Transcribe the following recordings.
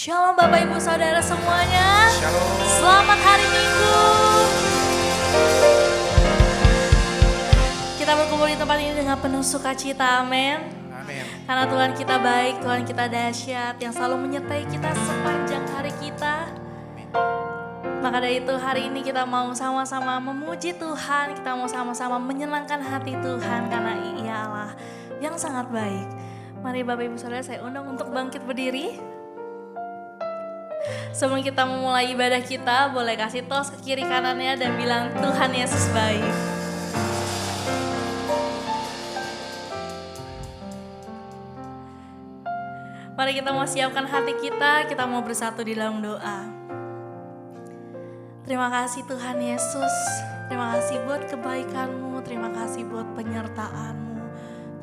Shalom Bapak Ibu Saudara semuanya. Shalom. Selamat hari Minggu. Kita berkumpul di tempat ini dengan penuh sukacita, amin. Amin. Karena Tuhan kita baik, Tuhan kita dahsyat, yang selalu menyertai kita sepanjang hari kita. Maka dari itu hari ini kita mau sama-sama memuji Tuhan, kita mau sama-sama menyenangkan hati Tuhan karena Ia Allah yang sangat baik. Mari Bapak Ibu Saudara saya undang untuk bangkit berdiri. Sebelum kita memulai ibadah kita, boleh kasih tos ke kiri kanannya dan bilang Tuhan Yesus baik. Mari kita mau siapkan hati kita mau bersatu di dalam doa. Terima kasih Tuhan Yesus, terima kasih buat kebaikan-Mu, terima kasih buat penyertaan-Mu.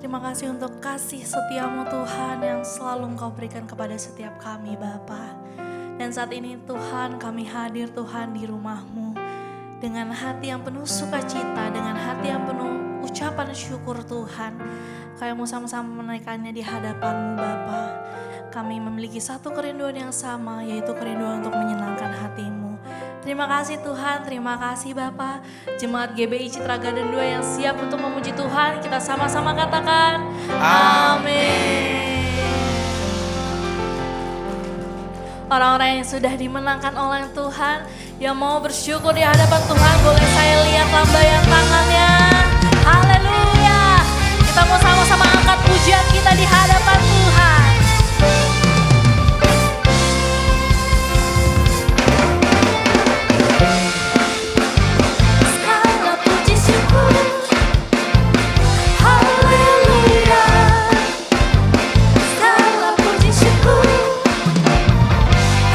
Terima kasih untuk kasih setia-Mu Tuhan yang selalu Engkau berikan kepada setiap kami Bapa. Dan saat ini Tuhan kami hadir Tuhan di rumah-Mu dengan hati yang penuh sukacita, dengan hati yang penuh ucapan syukur Tuhan. Kami mau sama-sama menaikkannya di hadapan-Mu Bapa. Kami memiliki satu kerinduan yang sama, yaitu kerinduan untuk menyenangkan hati-Mu. Terima kasih Tuhan, terima kasih Bapa. Jemaat GBI Citra Garden 2 yang siap untuk memuji Tuhan, kita sama-sama katakan amin. Orang-orang yang sudah dimenangkan oleh Tuhan, yang mau bersyukur di hadapan Tuhan, boleh saya lihat lambaian tangannya. Haleluya. Kita mau sama-sama angkat pujian kita di hadapan Tuhan. Segala puji syukur, haleluya. Segala puji syukur,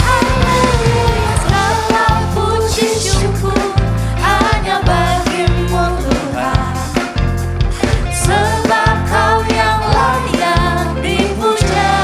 haleluya. Segala puji syukur hanya bagi-Mu Tuhan, sebab Kau yang layak dipuja.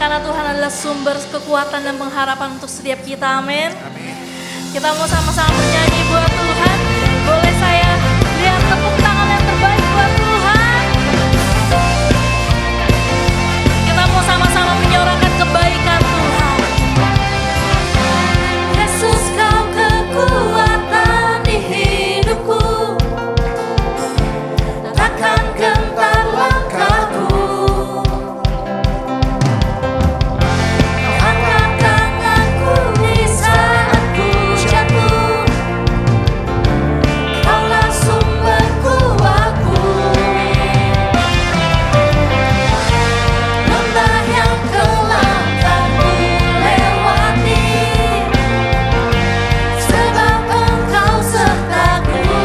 Karena Tuhan adalah sumber kekuatan dan pengharapan untuk setiap kita, amin. Kita mau sama-sama bernyanyi buat Tuhan. Boleh saya lihat tepuk tangan yang terbaik buat Tuhan. Kita mau sama-sama menyuarakan kebaikan Tuhan. Yesus, kau kekuatan di hidupku, takkan gentar langkahku. Kau angkat tanganku di saat ku jatuh, Kaulah sumber kuatku. Lembah yang gelap kan ku lewati, sebab Engkau sertaku.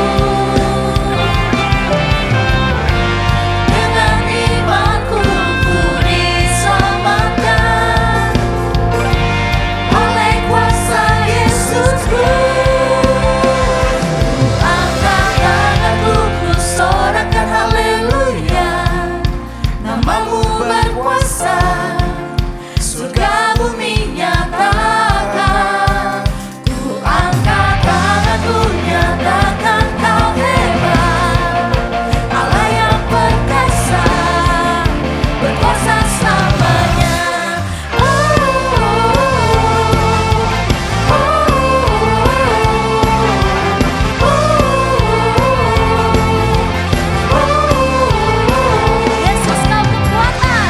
Dengan imanku ku diselamatkan oleh kuasa Yesusku. Angkat tanganku, ku sorakan haleluya. Namamu berkuasa, surga bumi nyatakan. Ku angkat tanganku, nyatakan Kau hebat, Allah yang perkasa, berkuasa selamanya. Yesus, Kau kekuatan.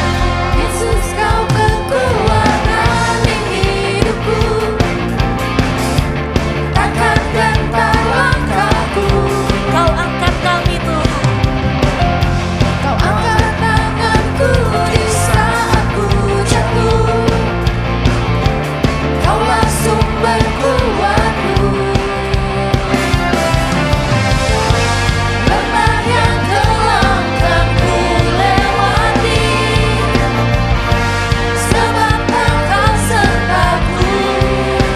Yesus, Kau kekuatan di hidupku, takkan gentar langkahku. Kau angkat kami Tuhan, Kau angkat tanganku di saat ku jatuh. Kaulah sumber kuatku. Lembah yang gelap kan ku lewati, sebab Engkau sertaku.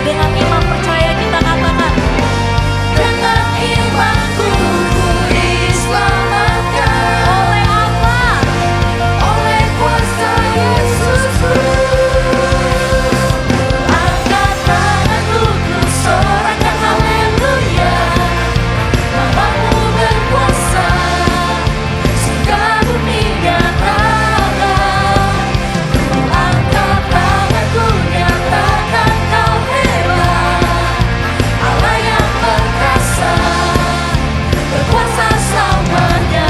Dengan iman percaya kita katakan, dengan imanku ku diselamatkan. Oleh apa? Oleh kuasa Yesusku. Angkat tanganku, ku sorakan haleluya. Namamu berkuasa, surga bumi nyatakan. Ku angkat tanganku, nyatakan Kau hebat, Allah yang perkasa, berkuasa selamanya.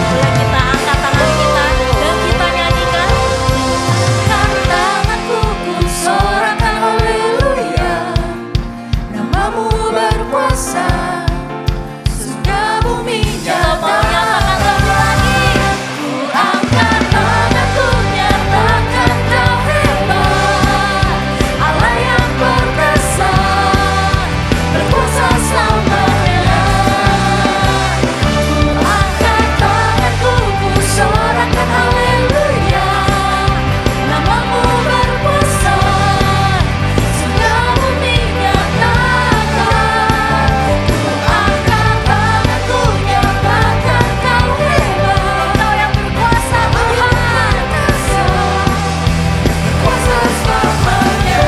Boleh kita angkat tangan kita dan kita nyanyikan. Angkat tanganku, ku sorakan haleluya. Namamu berkuasa, surga bumi nyatakan. Lagi ku angkat tanganku, nyatakan Kau hebat, Allah yang perkasa, berkuasa selamanya. Ku angkat tanganku, ku sorakan haleluya. Namamu berkuasa, surga bumi nyatakan. Ku angkat tanganku, nyatakan Kau hebat, Kau yang berkuasa Tuhan, berkuasa selamanya.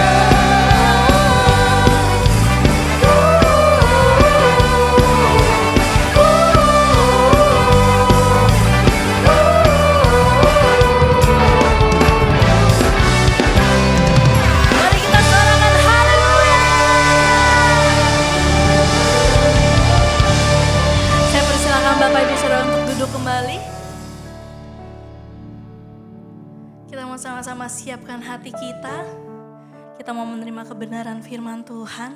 Mari kita sorakan haleluya. Saya persilakan Bapak Ibu Saudara untuk duduk kembali. Kita mau sama-sama siapkan hati kita. Kita mau menerima kebenaran firman Tuhan.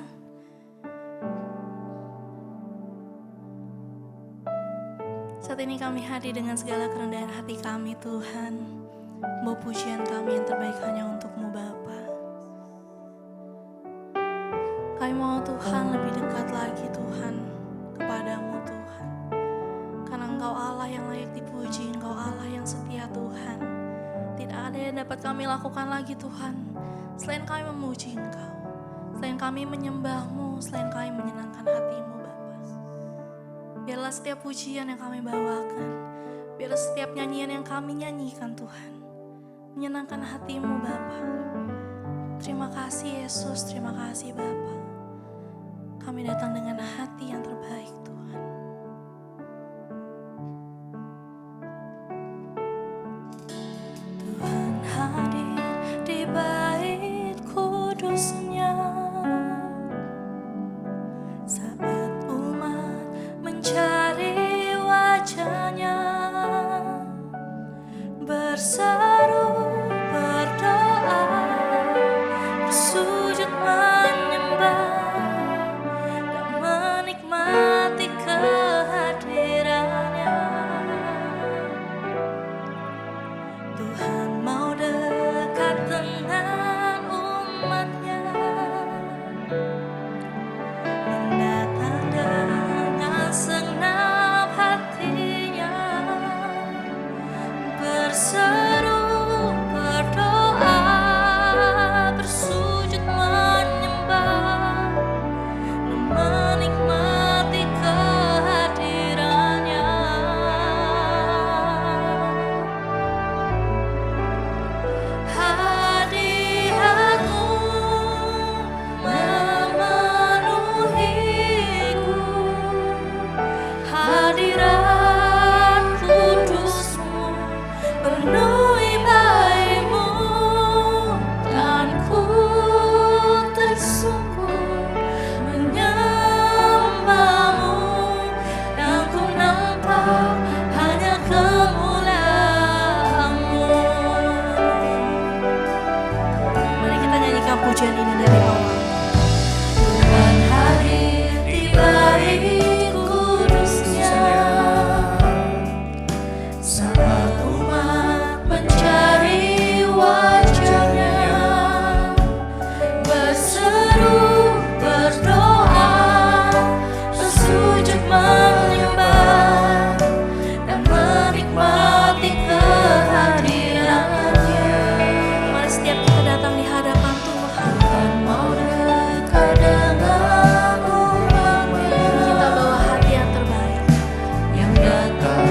Saat ini kami hadir dengan segala kerendahan hati kami Tuhan. Bawa pujian kami yang terbaik hanya untuk-Mu Bapa. Kami mau Tuhan lebih dekat lagi Tuhan kepadamu Tuhan. Karena Engkau Allah yang layak dipuji, Engkau Allah yang setia Tuhan. Tidak ada yang dapat kami lakukan lagi Tuhan selain kami memuji Engkau, selain kami menyembah-Mu, selain kami menyenangkan hati-Mu Bapa. Biarlah setiap pujian yang kami bawakan, biarlah setiap nyanyian yang kami nyanyikan Tuhan, menyenangkan hati-Mu Bapa. Terima kasih Yesus, terima kasih Bapa. Kami datang dengan hati yang terbaik Tuhan. Tuhan hadir di bait kudus-Nya saat umat mencari wajah-Nya, berseru, berdoa, bersujud menyembah dan menikmati kehadiran-Nya. Tuhan mau dekat dengan umat-Nya, mendatang dengan segenap hati-Nya, berseru, berdoa, bersujud menyembah dan menikmati kehadiran-Nya. Hadirat-Mu memenuhiku, hadirat kudus-Mu penuhi bait-Mu, dan ku tersungkur menyembah-Mu, yang ku nampak hanya kemuliaan-Mu. Mari kita nyanyikan pujian ini dari bawah. Tuhan hadir di bait kudus-Nya saat umat mencari wajah-Nya, berseru, berdoa, bersujud menyembah dan menikmati kehadiran-Nya. Mari setiap kita datang di hadapan Tuhan, Tuhan mau dekat dengan umat-Nya. Kita bawa hati yang terbaik, yang datang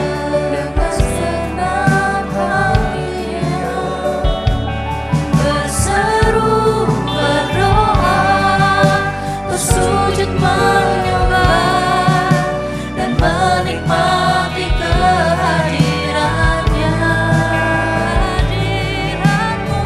dengan segenap hati-Nya, berseru, berdoa, bersujud menyembah dan menikmati kehadiran-Nya. Hadirat-Mu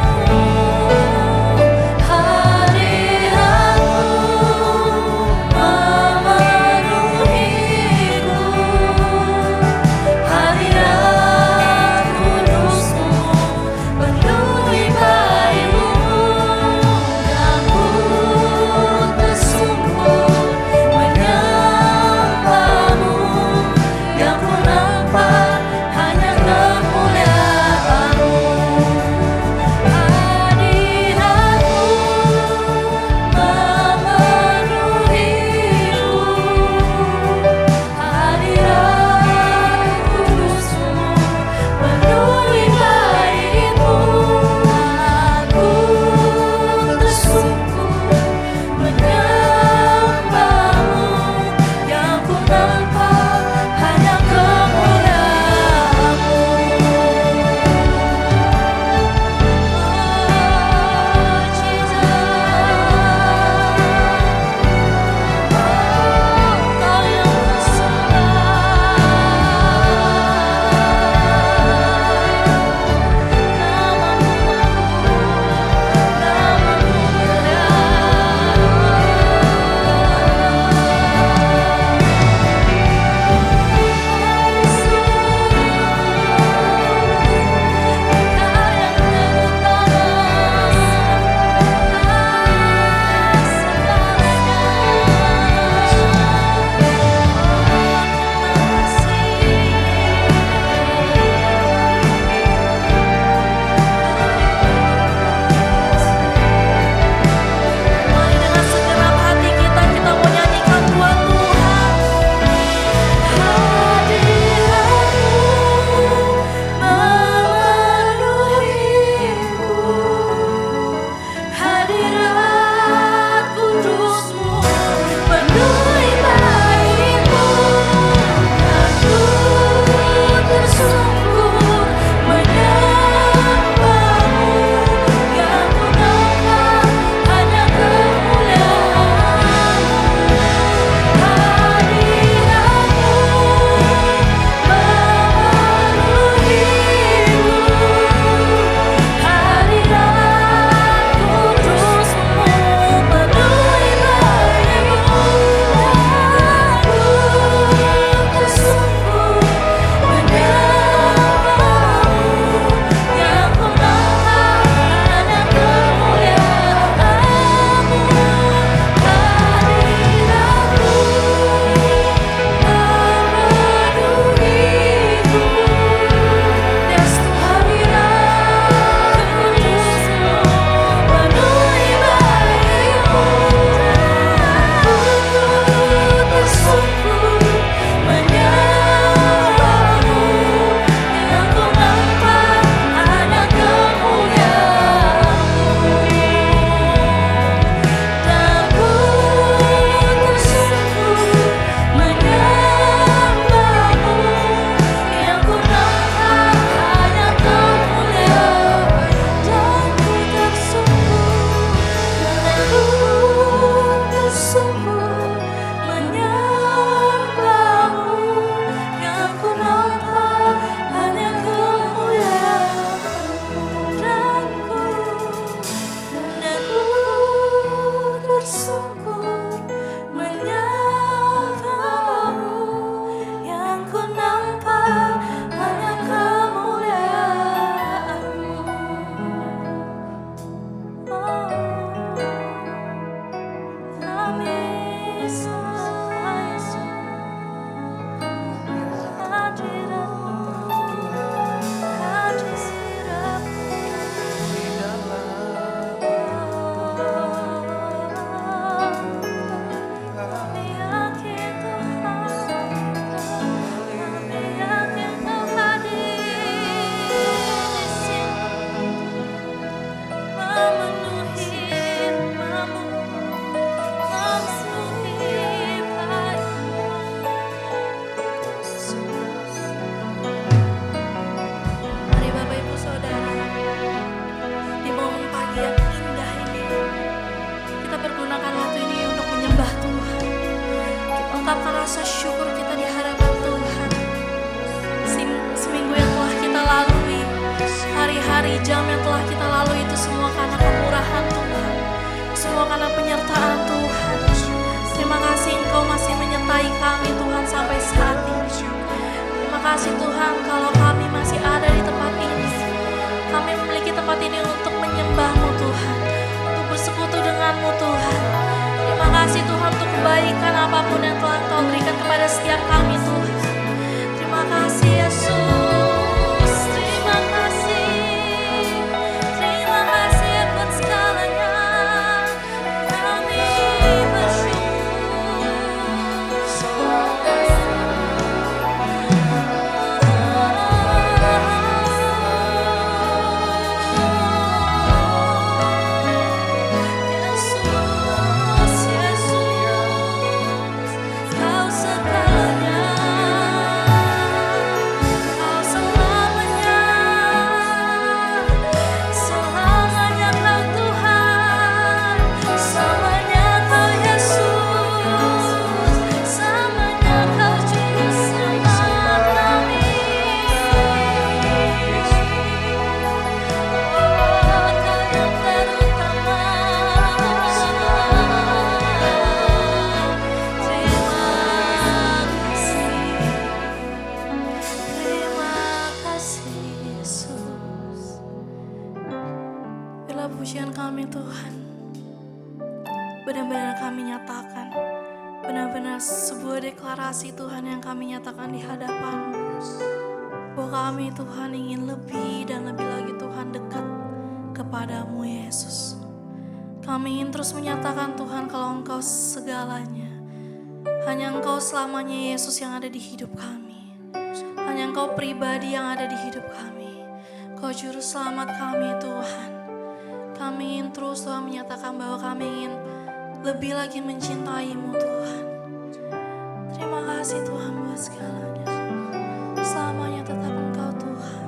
rasa syukur kita di hadapan Tuhan. Seminggu yang telah kita lalui, hari-hari, jam yang telah kita lalui itu semua karena kemurahan Tuhan, semua karena penyertaan Tuhan. Terima kasih Engkau masih menyertai kami Tuhan sampai saat ini. Terima kasih Tuhan kalau kami masih ada di tempat ini. Kami memiliki tempat ini untuk menyembah-Mu Tuhan, untuk bersekutu dengan-Mu Tuhan. Terima kasih Tuhan untuk kebaikan apapun yang telah Engkau berikan kepada setiap kami Tuhan. Terima kasih Yesus, terima kasih. Terima kasih buat segalanya. Kami bersyukur. Pujian kami Tuhan, benar-benar kami nyatakan, benar-benar sebuah deklarasi Tuhan yang kami nyatakan di hadapan-Mu, bahwa kami Tuhan ingin lebih dan lebih lagi Tuhan dekat kepada-Mu Yesus. Kami ingin terus menyatakan Tuhan kalau Engkau segalanya, hanya Engkau selamanya Yesus yang ada di hidup kami, hanya Engkau pribadi yang ada di hidup kami, Kau juru selamat kami Tuhan. Kami ingin terus Tuhan menyatakan bahwa kami ingin lebih lagi mencintai-Mu Tuhan. Terima kasih Tuhan buat segalanya. Selamanya tetap Engkau Tuhan.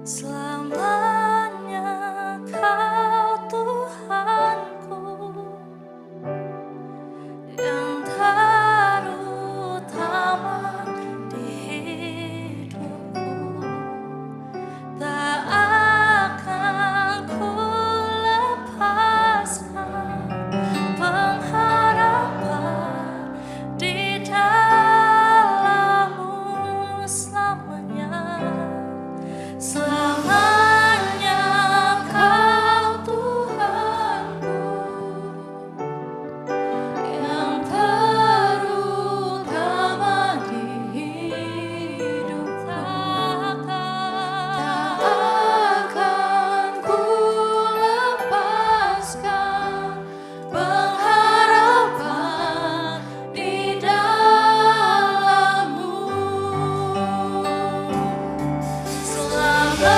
Selamanya Kau Tuhanku yang terutama di hidupku. Tak akan ku lepaskan pengharapan di dalam-Mu selamanya. Selamanya Kau Tuhanku yang terutama di hidup. Tak akan ku lepaskan pengharapan di dalam-Mu. Selamanya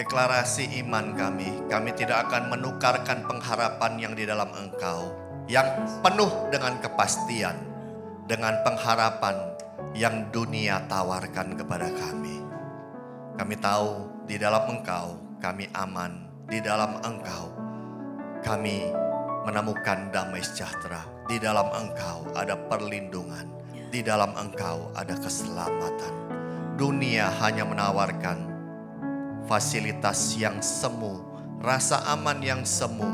deklarasi iman kami tidak akan menukarkan pengharapan yang di dalam Engkau, yang penuh dengan kepastian, dengan pengharapan yang dunia tawarkan kepada kami. Kami tahu di dalam Engkau kami aman, di dalam Engkau kami menemukan damai sejahtera, di dalam Engkau ada perlindungan, di dalam Engkau ada keselamatan. Dunia hanya menawarkan fasilitas yang semu, rasa aman yang semu,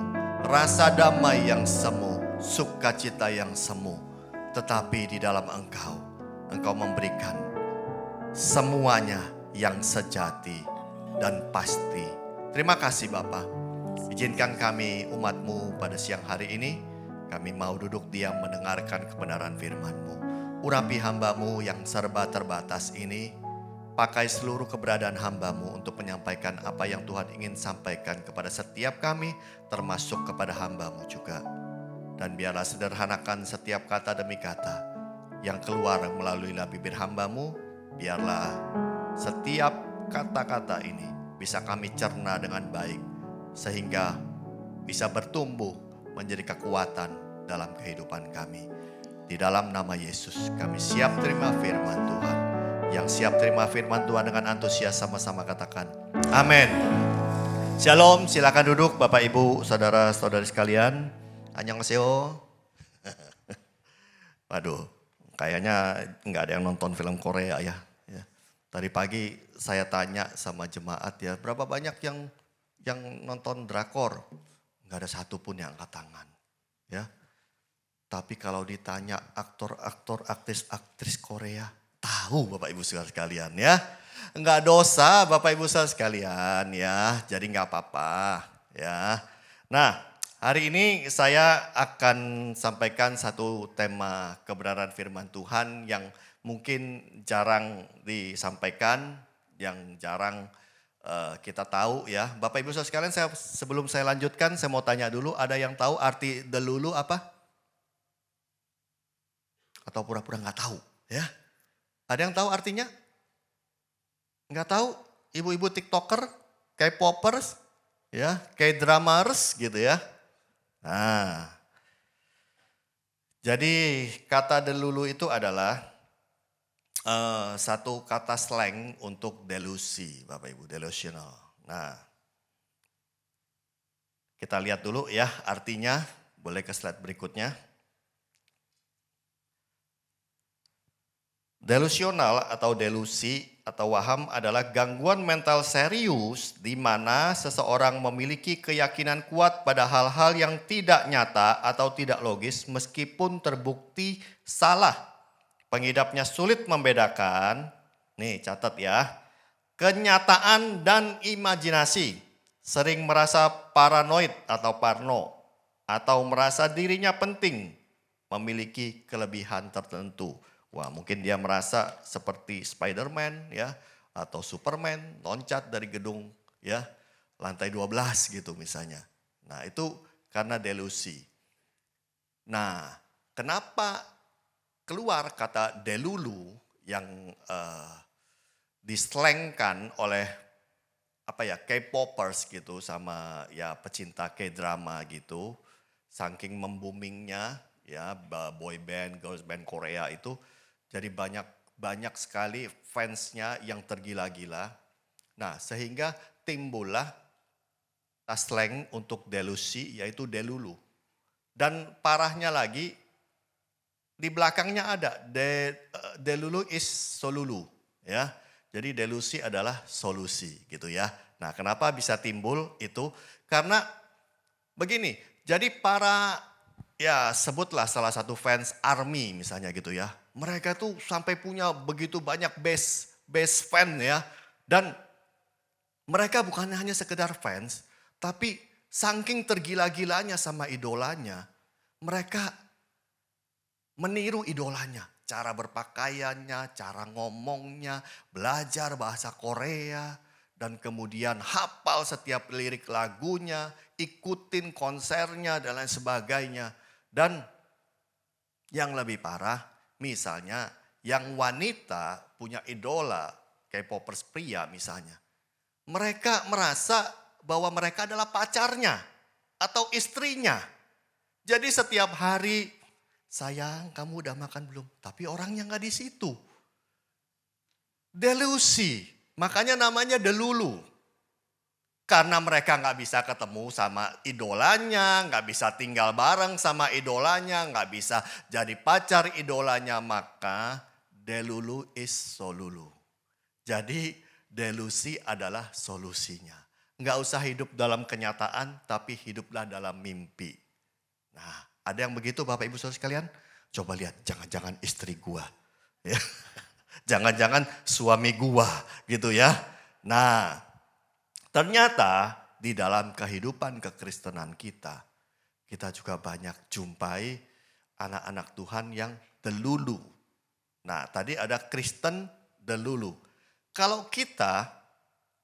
rasa damai yang semu, sukacita yang semu. Tetapi di dalam Engkau memberikan semuanya yang sejati dan pasti. Terima kasih Bapa. Izinkan kami umat-Mu pada siang hari ini, kami mau duduk diam mendengarkan kebenaran firman-Mu. Urapi hamba-Mu yang serba terbatas ini, pakai seluruh keberadaan hamba-Mu untuk menyampaikan apa yang Tuhan ingin sampaikan kepada setiap kami, termasuk kepada hamba-Mu juga. Dan biarlah sederhanakan setiap kata demi kata yang keluar melalui bibir hamba-Mu. Biarlah setiap kata-kata ini bisa kami cerna dengan baik, sehingga bisa bertumbuh menjadi kekuatan dalam kehidupan kami. Di dalam nama Yesus kami siap terima firman Tuhan. Yang siap terima firman Tuhan dengan antusias sama-sama katakan amin. Shalom, silakan duduk Bapak Ibu, saudara-saudari sekalian. Annyeonghaseyo. Waduh, kayaknya nggak ada yang nonton film Korea ya. Tadi pagi saya tanya sama jemaat ya, berapa banyak yang nonton drakor? Nggak ada satupun yang angkat tangan. Ya. Tapi kalau ditanya aktor-aktor, aktris-aktris Korea, tahu Bapak Ibu saudara sekalian ya. Enggak dosa Bapak Ibu saudara sekalian ya. Jadi enggak apa-apa ya. Nah, hari ini saya akan sampaikan satu tema kebenaran firman Tuhan yang mungkin jarang disampaikan, yang jarang kita tahu ya. Bapak Ibu saudara sekalian, sebelum saya lanjutkan saya mau tanya dulu, ada yang tahu arti delulu apa? Atau pura-pura nggak tahu ya? Ada yang tahu artinya? Nggak tahu? Ibu-ibu TikToker, K-popers, ya, K-dramers gitu ya. Nah, jadi kata delulu itu adalah satu kata slang untuk delusi, Bapak Ibu, delusional. Nah, kita lihat dulu ya artinya, boleh ke slide berikutnya. Delusional atau delusi atau waham adalah gangguan mental serius di mana seseorang memiliki keyakinan kuat pada hal-hal yang tidak nyata atau tidak logis meskipun terbukti salah. Pengidapnya sulit membedakan, nih catat ya, kenyataan dan imajinasi. Sering merasa paranoid atau parno, atau merasa dirinya penting, memiliki kelebihan tertentu. Wah, mungkin dia merasa seperti Spider-Man ya, atau Superman loncat dari gedung ya, lantai 12 gitu misalnya. Nah, itu karena delusi. Nah, kenapa keluar kata delulu yang dislengkan oleh K-popers gitu sama ya pecinta K-drama gitu, saking memboomingnya ya boy band, girls band Korea itu, jadi banyak sekali fansnya yang tergila-gila. Nah, sehingga timbullah slang untuk delusi yaitu delulu. Dan parahnya lagi, di belakangnya ada delulu is solulu ya. Jadi delusi adalah solusi gitu ya. Nah, kenapa bisa timbul itu? Karena begini, jadi sebutlah salah satu fans ARMY misalnya gitu ya. Mereka tuh sampai punya begitu banyak base fan ya. Dan mereka bukan hanya sekedar fans, tapi saking tergila-gilanya sama idolanya, mereka meniru idolanya. Cara berpakaiannya, cara ngomongnya, belajar bahasa Korea, dan kemudian hafal setiap lirik lagunya, ikutin konsernya dan lain sebagainya. Dan yang lebih parah, misalnya yang wanita punya idola K-popers pria misalnya. Mereka merasa bahwa mereka adalah pacarnya atau istrinya. Jadi setiap hari, sayang kamu udah makan belum? Tapi orangnya nggak di situ. Delusi, makanya namanya delulu. Karena mereka nggak bisa ketemu sama idolanya, nggak bisa tinggal bareng sama idolanya, nggak bisa jadi pacar idolanya, maka delulu is solulu. Jadi delusi adalah solusinya. Nggak usah hidup dalam kenyataan, tapi hiduplah dalam mimpi. Nah, ada yang begitu Bapak Ibu Saudara sekalian? Coba lihat, jangan-jangan istri gua. Ya. Jangan-jangan suami gua gitu ya. Nah, ternyata di dalam kehidupan kekristenan kita juga banyak jumpai anak-anak Tuhan yang delulu. Nah, tadi ada Kristen delulu. Kalau kita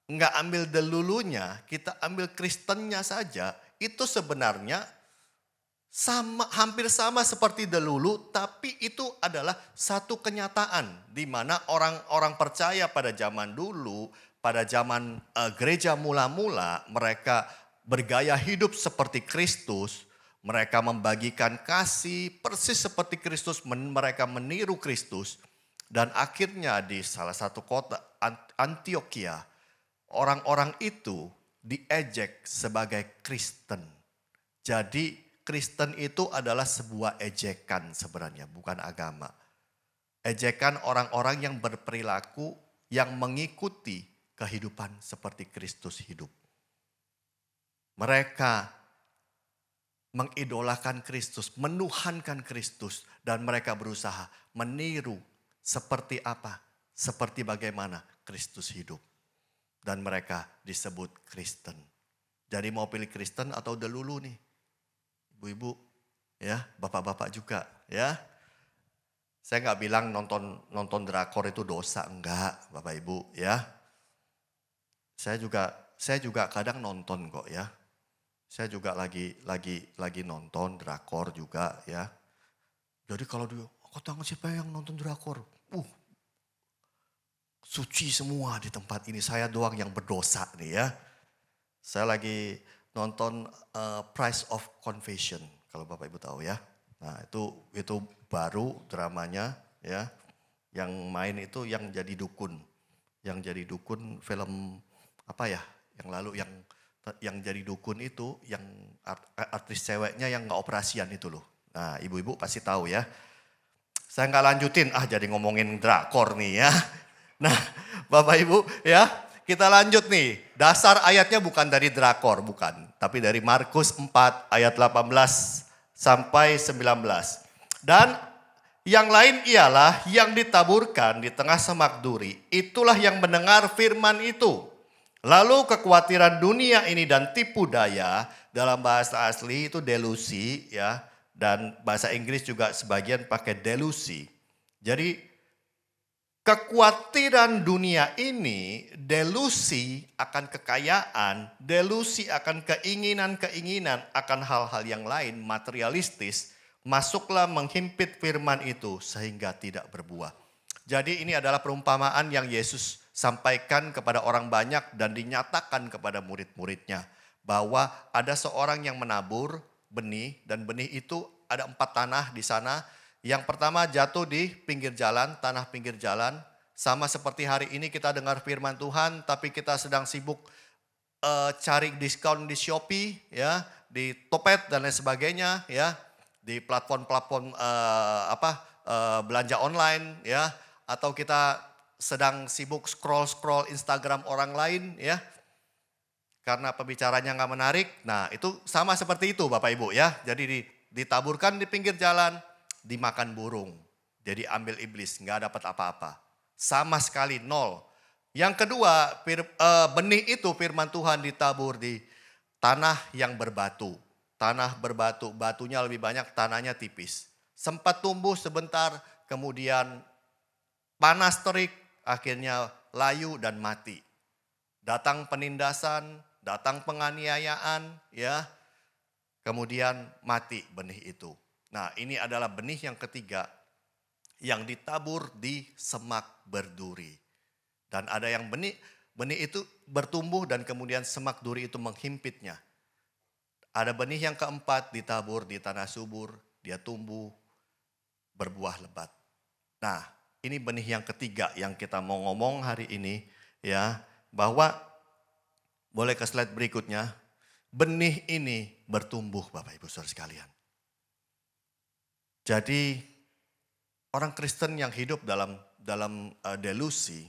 nggak ambil delulunya, kita ambil Kristennya saja, itu sebenarnya hampir sama seperti delulu, tapi itu adalah satu kenyataan di mana orang-orang percaya pada zaman dulu, pada zaman gereja mula-mula, mereka bergaya hidup seperti Kristus, mereka membagikan kasih persis seperti Kristus, mereka meniru Kristus, dan akhirnya di salah satu kota Antioquia, orang-orang itu diejek sebagai Kristen. Jadi Kristen itu adalah sebuah ejekan sebenarnya, bukan agama. Ejekan orang-orang yang berperilaku, yang mengikuti kehidupan seperti Kristus hidup. Mereka mengidolakan Kristus, menuhankan Kristus, dan mereka berusaha meniru seperti apa, seperti bagaimana Kristus hidup. Dan mereka disebut Kristen. Jadi mau pilih Kristen atau delulu nih? Ibu-ibu, ya, bapak-bapak juga, ya. Saya nggak bilang nonton drakor itu dosa, enggak, Bapak Ibu, ya. Saya juga kadang nonton kok, ya. Saya juga lagi nonton drakor juga, ya. Jadi kalau dia, tangan siapa yang nonton drakor? Suci semua di tempat ini, saya doang yang berdosa nih, ya. Saya lagi nonton Price of Confession, kalau Bapak Ibu tahu ya. Nah itu baru dramanya ya. Yang main itu yang jadi dukun. Yang jadi dukun film apa ya? Yang lalu yang jadi dukun itu yang artis ceweknya yang nggak operasian itu loh. Nah ibu-ibu pasti tahu ya. Saya nggak lanjutin, jadi ngomongin drakor nih ya. Nah Bapak Ibu ya. Kita lanjut nih, dasar ayatnya bukan dari drakor, bukan. Tapi dari Markus 4 ayat 18 sampai 19. Dan yang lain ialah yang ditaburkan di tengah semak duri, itulah yang mendengar firman itu. Lalu kekhawatiran dunia ini dan tipu daya, dalam bahasa asli itu delusi ya. Dan bahasa Inggris juga sebagian pakai delusi. Jadi kekhawatiran dunia ini, delusi akan kekayaan, delusi akan keinginan-keinginan akan hal-hal yang lain, materialistis, masuklah menghimpit firman itu sehingga tidak berbuah. Jadi ini adalah perumpamaan yang Yesus sampaikan kepada orang banyak dan dinyatakan kepada murid-muridnya. Bahwa ada seorang yang menabur benih dan benih itu ada 4 tanah di sana. Yang pertama jatuh di pinggir jalan, tanah pinggir jalan. Sama seperti hari ini kita dengar firman Tuhan, tapi kita sedang sibuk cari diskon di Shopee, ya, di Topet dan lain sebagainya, ya, di platform-platform belanja online, ya, atau kita sedang sibuk scroll Instagram orang lain, ya, karena pembicaranya nggak menarik. Nah itu sama seperti itu Bapak Ibu ya. Jadi ditaburkan di pinggir jalan, dimakan burung. Jadi ambil iblis, nggak dapat apa-apa. Sama sekali nol. Yang kedua, benih itu firman Tuhan ditabur di tanah yang berbatu. Tanah berbatu, batunya lebih banyak, tanahnya tipis. Sempat tumbuh sebentar, kemudian panas terik, akhirnya layu dan mati. Datang penindasan, datang penganiayaan, ya. Kemudian mati benih itu. Nah, ini adalah benih yang ketiga yang ditabur di semak berduri. Dan ada yang Benih itu bertumbuh dan kemudian semak duri itu menghimpitnya. Ada benih yang keempat ditabur di tanah subur, dia tumbuh berbuah lebat. Nah, ini benih yang ketiga yang kita mau ngomong hari ini ya, bahwa boleh ke slide berikutnya. Benih ini bertumbuh Bapak Ibu Saudara sekalian. Jadi orang Kristen yang hidup dalam delusi,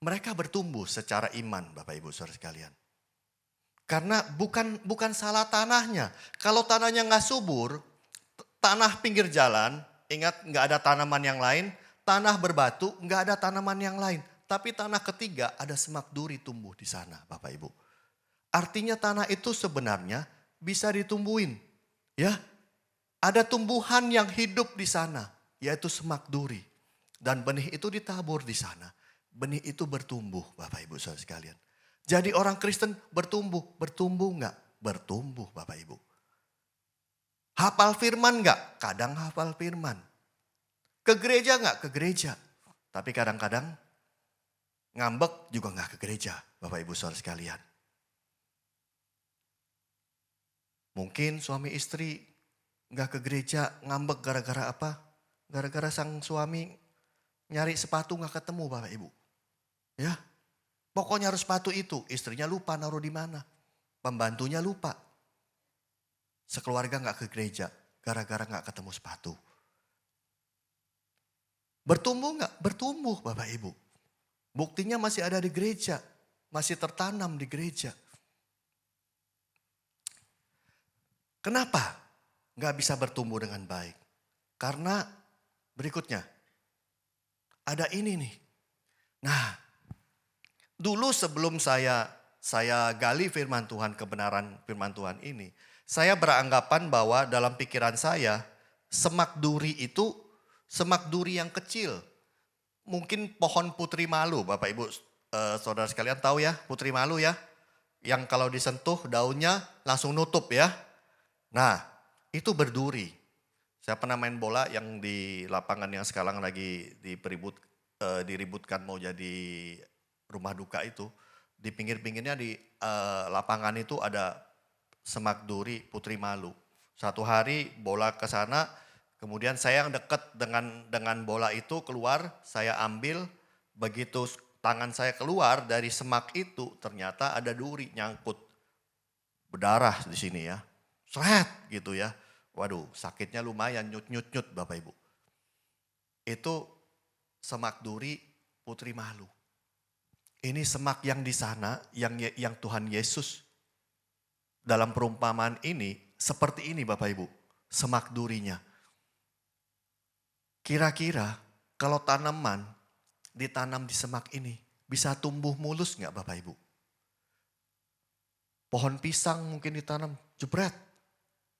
mereka bertumbuh secara iman Bapak Ibu Saudara sekalian. Karena bukan salah tanahnya. Kalau tanahnya nggak subur, tanah pinggir jalan, ingat nggak ada tanaman yang lain, tanah berbatu nggak ada tanaman yang lain. Tapi tanah ketiga ada semak duri tumbuh di sana Bapak Ibu. Artinya tanah itu sebenarnya bisa ditumbuhin. Ya, ada tumbuhan yang hidup di sana, yaitu semak duri. Dan benih itu ditabur di sana. Benih itu bertumbuh Bapak Ibu Saudara sekalian. Jadi orang Kristen bertumbuh enggak? Bertumbuh Bapak Ibu. Hafal firman enggak? Kadang hafal firman. Ke gereja enggak? Ke gereja. Tapi kadang-kadang ngambek juga enggak ke gereja Bapak Ibu Saudara sekalian. Mungkin suami istri enggak ke gereja ngambek gara-gara apa? Gara-gara sang suami nyari sepatu enggak ketemu Bapak Ibu. Ya, pokoknya harus sepatu itu. Istrinya lupa naruh di mana. Pembantunya lupa. Sekeluarga enggak ke gereja gara-gara enggak ketemu sepatu. Bertumbuh enggak? Bertumbuh Bapak Ibu. Buktinya masih ada di gereja. Masih tertanam di gereja. Kenapa nggak bisa bertumbuh dengan baik? Karena berikutnya, ada ini nih. Nah, dulu sebelum saya gali firman Tuhan, kebenaran firman Tuhan ini, saya beranggapan bahwa dalam pikiran saya, semak duri itu semak duri yang kecil. Mungkin pohon putri malu, Bapak Ibu saudara sekalian tahu ya, putri malu ya. Yang kalau disentuh daunnya langsung nutup ya. Nah, itu berduri. Saya pernah main bola yang di lapangan yang sekarang lagi diributkan mau jadi rumah duka itu. Di pinggir-pinggirnya di lapangan itu ada semak duri putri malu. Satu hari bola ke sana, kemudian saya yang dekat dengan bola itu keluar, saya ambil, begitu tangan saya keluar dari semak itu ternyata ada duri nyangkut. Berdarah di sini ya. Seret gitu ya. Waduh, sakitnya lumayan nyut Bapak Ibu. Itu semak duri putri malu. Ini semak yang di sana yang Tuhan Yesus dalam perumpamaan ini seperti ini Bapak Ibu, semak durinya. Kira-kira kalau tanaman ditanam di semak ini bisa tumbuh mulus enggak Bapak Ibu? Pohon pisang mungkin ditanam, jebret.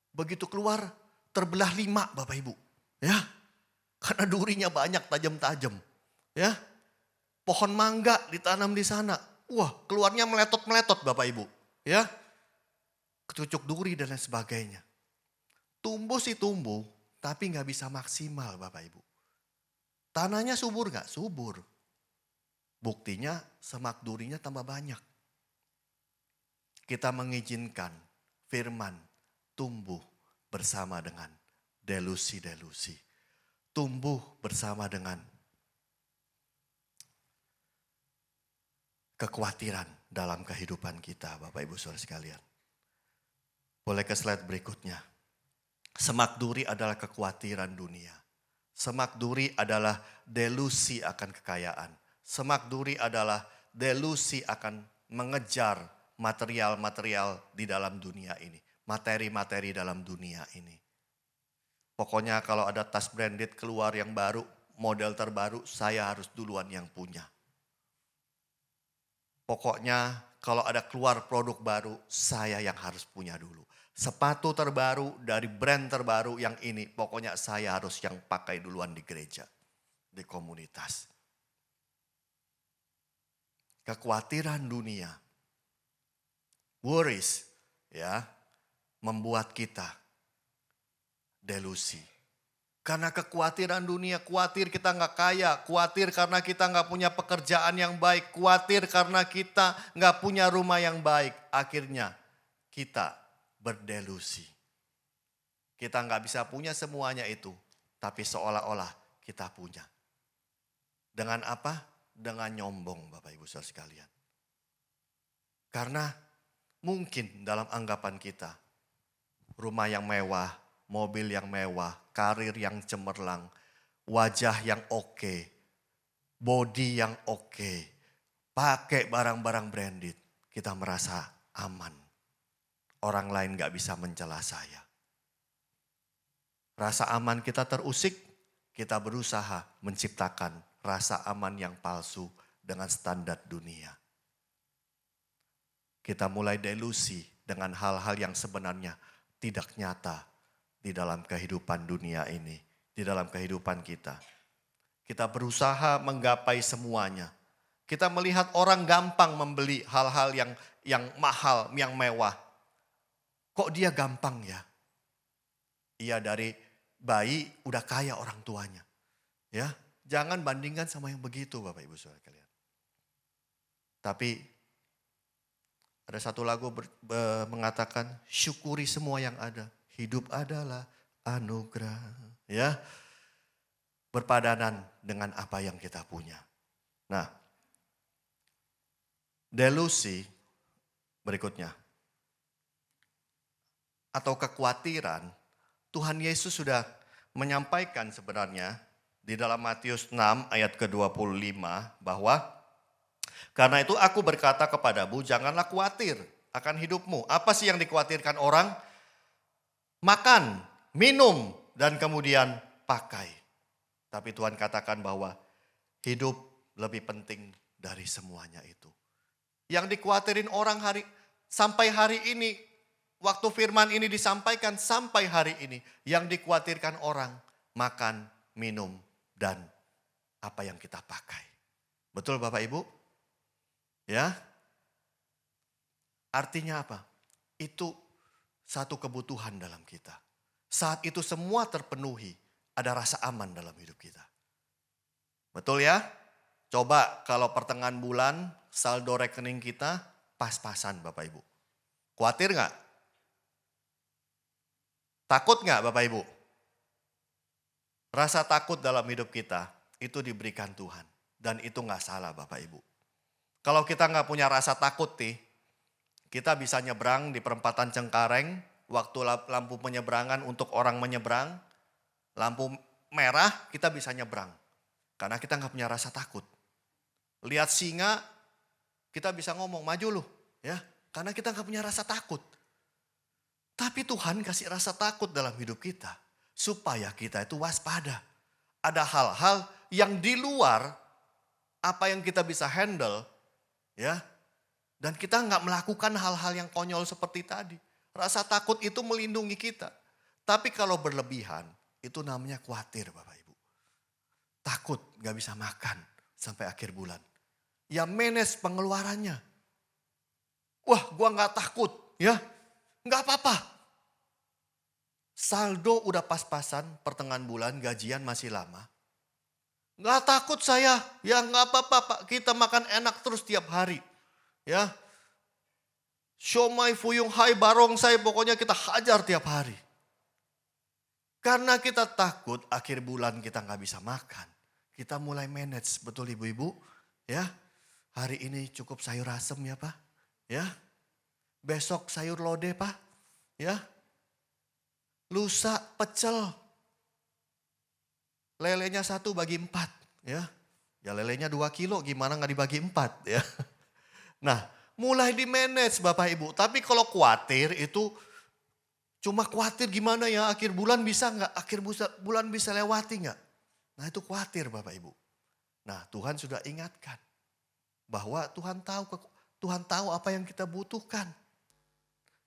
Begitu keluar terbelah 5 Bapak Ibu. Ya. Karena durinya banyak tajam-tajam. Ya. Pohon mangga ditanam di sana. Wah, keluarnya meletot-meletot Bapak Ibu. Ya. Kecucuk duri dan lain sebagainya. Tumbuh sih tumbuh, tapi nggak bisa maksimal Bapak Ibu. Tanahnya subur nggak? Subur. Buktinya semak durinya tambah banyak. Kita mengizinkan firman tumbuh bersama dengan delusi-delusi. Tumbuh bersama dengan kekhawatiran dalam kehidupan kita Bapak Ibu Saudara sekalian. Boleh ke slide berikutnya. Semak duri adalah kekhawatiran dunia. Semak duri adalah delusi akan kekayaan. Semak duri adalah delusi akan mengejar material-material di dalam dunia ini. Materi-materi dalam dunia ini. Pokoknya kalau ada tas branded keluar yang baru, model terbaru, saya harus duluan yang punya. Pokoknya kalau ada keluar produk baru, saya yang harus punya dulu. Sepatu terbaru dari brand terbaru yang ini, pokoknya saya harus yang pakai duluan di gereja, di komunitas. Kekhawatiran dunia, worries, ya, membuat kita delusi. Karena kekhawatiran dunia, khawatir kita nggak kaya, khawatir karena kita nggak punya pekerjaan yang baik, khawatir karena kita nggak punya rumah yang baik. Akhirnya kita berdelusi. Kita nggak bisa punya semuanya itu, tapi seolah-olah kita punya. Dengan apa? Dengan nyombong Bapak Ibu Saudara sekalian. Karena mungkin dalam anggapan kita, rumah yang mewah, mobil yang mewah, karir yang cemerlang, wajah yang oke, body yang oke, pakai barang-barang branded, kita merasa aman. Orang lain gak bisa mencela saya. Rasa aman kita terusik, kita berusaha menciptakan rasa aman yang palsu dengan standar dunia. Kita mulai delusi dengan hal-hal yang sebenarnya tidak nyata di dalam kehidupan dunia ini, di dalam kehidupan kita. Kita berusaha menggapai semuanya. Kita melihat orang gampang membeli hal-hal yang mahal, yang mewah. Kok dia gampang ya? Iya, dari bayi udah kaya orang tuanya. Ya, jangan bandingkan sama yang begitu Bapak Ibu Saudara kalian. Tapi ada satu lagu mengatakan syukuri semua yang ada. Hidup adalah anugerah. Ya, berpadanan dengan apa yang kita punya. Nah, delusi berikutnya. Atau kekhawatiran, Tuhan Yesus sudah menyampaikan sebenarnya di dalam Matius 6 ayat ke-25 bahwa karena itu aku berkata kepadamu, janganlah khawatir akan hidupmu. Apa sih yang dikhawatirkan orang? Makan, minum, dan kemudian pakai. Tapi Tuhan katakan bahwa hidup lebih penting dari semuanya itu. Yang dikhawatirin orang sampai hari ini, waktu firman ini disampaikan sampai hari ini, yang dikhawatirkan orang makan, minum, dan apa yang kita pakai. Betul Bapak Ibu? Ya, artinya apa? Itu satu kebutuhan dalam kita. Saat itu semua terpenuhi, ada rasa aman dalam hidup kita. Betul ya? Coba kalau pertengahan bulan saldo rekening kita pas-pasan Bapak Ibu. Khawatir gak? Takut gak Bapak Ibu? Rasa takut dalam hidup kita itu diberikan Tuhan. Dan itu gak salah Bapak Ibu. Kalau kita nggak punya rasa takut nih, kita bisa nyebrang di perempatan Cengkareng, waktu lampu penyeberangan untuk orang menyeberang, lampu merah kita bisa nyebrang. Karena kita nggak punya rasa takut. Lihat singa, kita bisa ngomong, maju lu. Ya, karena kita nggak punya rasa takut. Tapi Tuhan kasih rasa takut dalam hidup kita, supaya kita itu waspada. Ada hal-hal yang di luar apa yang kita bisa handle, ya, dan kita nggak melakukan hal-hal yang konyol seperti tadi. Rasa takut itu melindungi kita. Tapi kalau berlebihan, itu namanya khawatir Bapak Ibu. Takut nggak bisa makan sampai akhir bulan. Ya manage pengeluarannya. Wah, gua nggak takut, ya, nggak apa-apa. Saldo udah pas-pasan, pertengahan bulan, gajian masih lama. Nggak takut saya, ya nggak apa-apa Pak, kita makan enak terus tiap hari. Ya, siomay, fuyung, hai, barongsai, pokoknya kita hajar tiap hari. Karena kita takut akhir bulan kita nggak bisa makan. Kita mulai manage, betul ibu-ibu? Ya, hari ini cukup sayur asem ya Pak. Ya, besok sayur lodeh Pak. Ya, lusa pecel. Lelenya 1 bagi 4, ya. Ya lelenya 2 kilo, gimana nggak dibagi 4, ya. Nah, mulai di manage Bapak Ibu. Tapi kalau khawatir itu cuma khawatir gimana ya akhir bulan bisa nggak, akhir bulan bisa lewati nggak. Nah itu khawatir Bapak Ibu. Nah Tuhan sudah ingatkan bahwa Tuhan tahu apa yang kita butuhkan.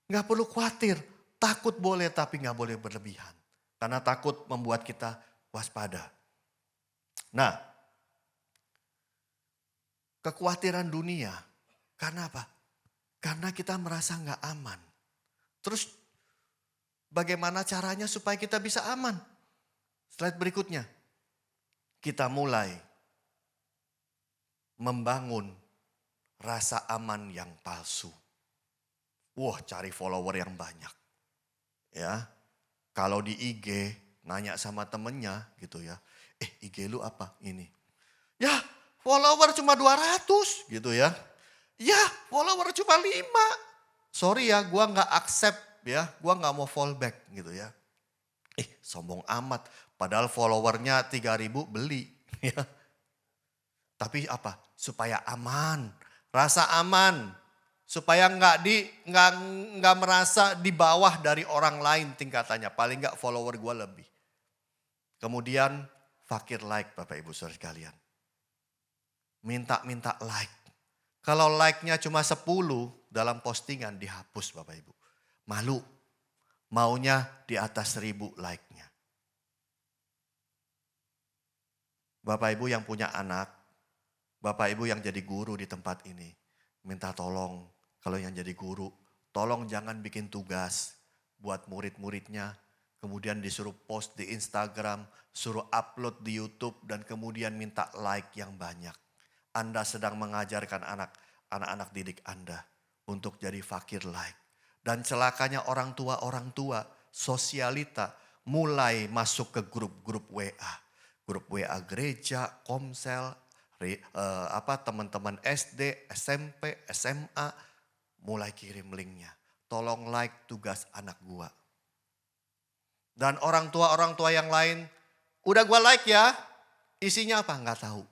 Nggak perlu khawatir, takut boleh tapi nggak boleh berlebihan. Karena takut membuat kita waspada. Nah, kekhawatiran dunia, karena apa? Karena kita merasa nggak aman. Terus bagaimana caranya supaya kita bisa aman? Slide berikutnya. Kita mulai membangun rasa aman yang palsu. Wah, cari follower yang banyak. Ya. Kalau di IG nanya sama temennya gitu ya. IG lu apa? Ini. Ya, follower cuma 200 gitu ya. Ya, follower cuma 5. Sorry ya, gua nggak accept ya. Gua nggak mau fallback gitu ya. Sombong amat. Padahal followernya 3.000 beli. Ya. Tapi apa? Supaya aman. Rasa aman. Supaya nggak merasa di bawah dari orang lain tingkatannya. Paling nggak follower gue lebih. Kemudian fakir like Bapak Ibu Saudara sekalian. Minta like. Kalau like-nya cuma 10 dalam postingan dihapus Bapak Ibu. Malu. Maunya di atas 1.000 like-nya. Bapak Ibu yang punya anak, Bapak Ibu yang jadi guru di tempat ini, minta tolong kalau yang jadi guru, tolong jangan bikin tugas buat murid-muridnya, kemudian disuruh post di Instagram, suruh upload di YouTube dan kemudian minta like yang banyak. Anda sedang mengajarkan anak-anak didik Anda untuk jadi fakir like. Dan celakanya orang tua, sosialita mulai masuk ke grup-grup WA. Grup WA gereja, komsel, teman-teman SD, SMP, SMA, mulai kirim linknya. Tolong like tugas anak gua. Dan orang tua yang lain, udah gua like ya, isinya apa? Nggak tahu.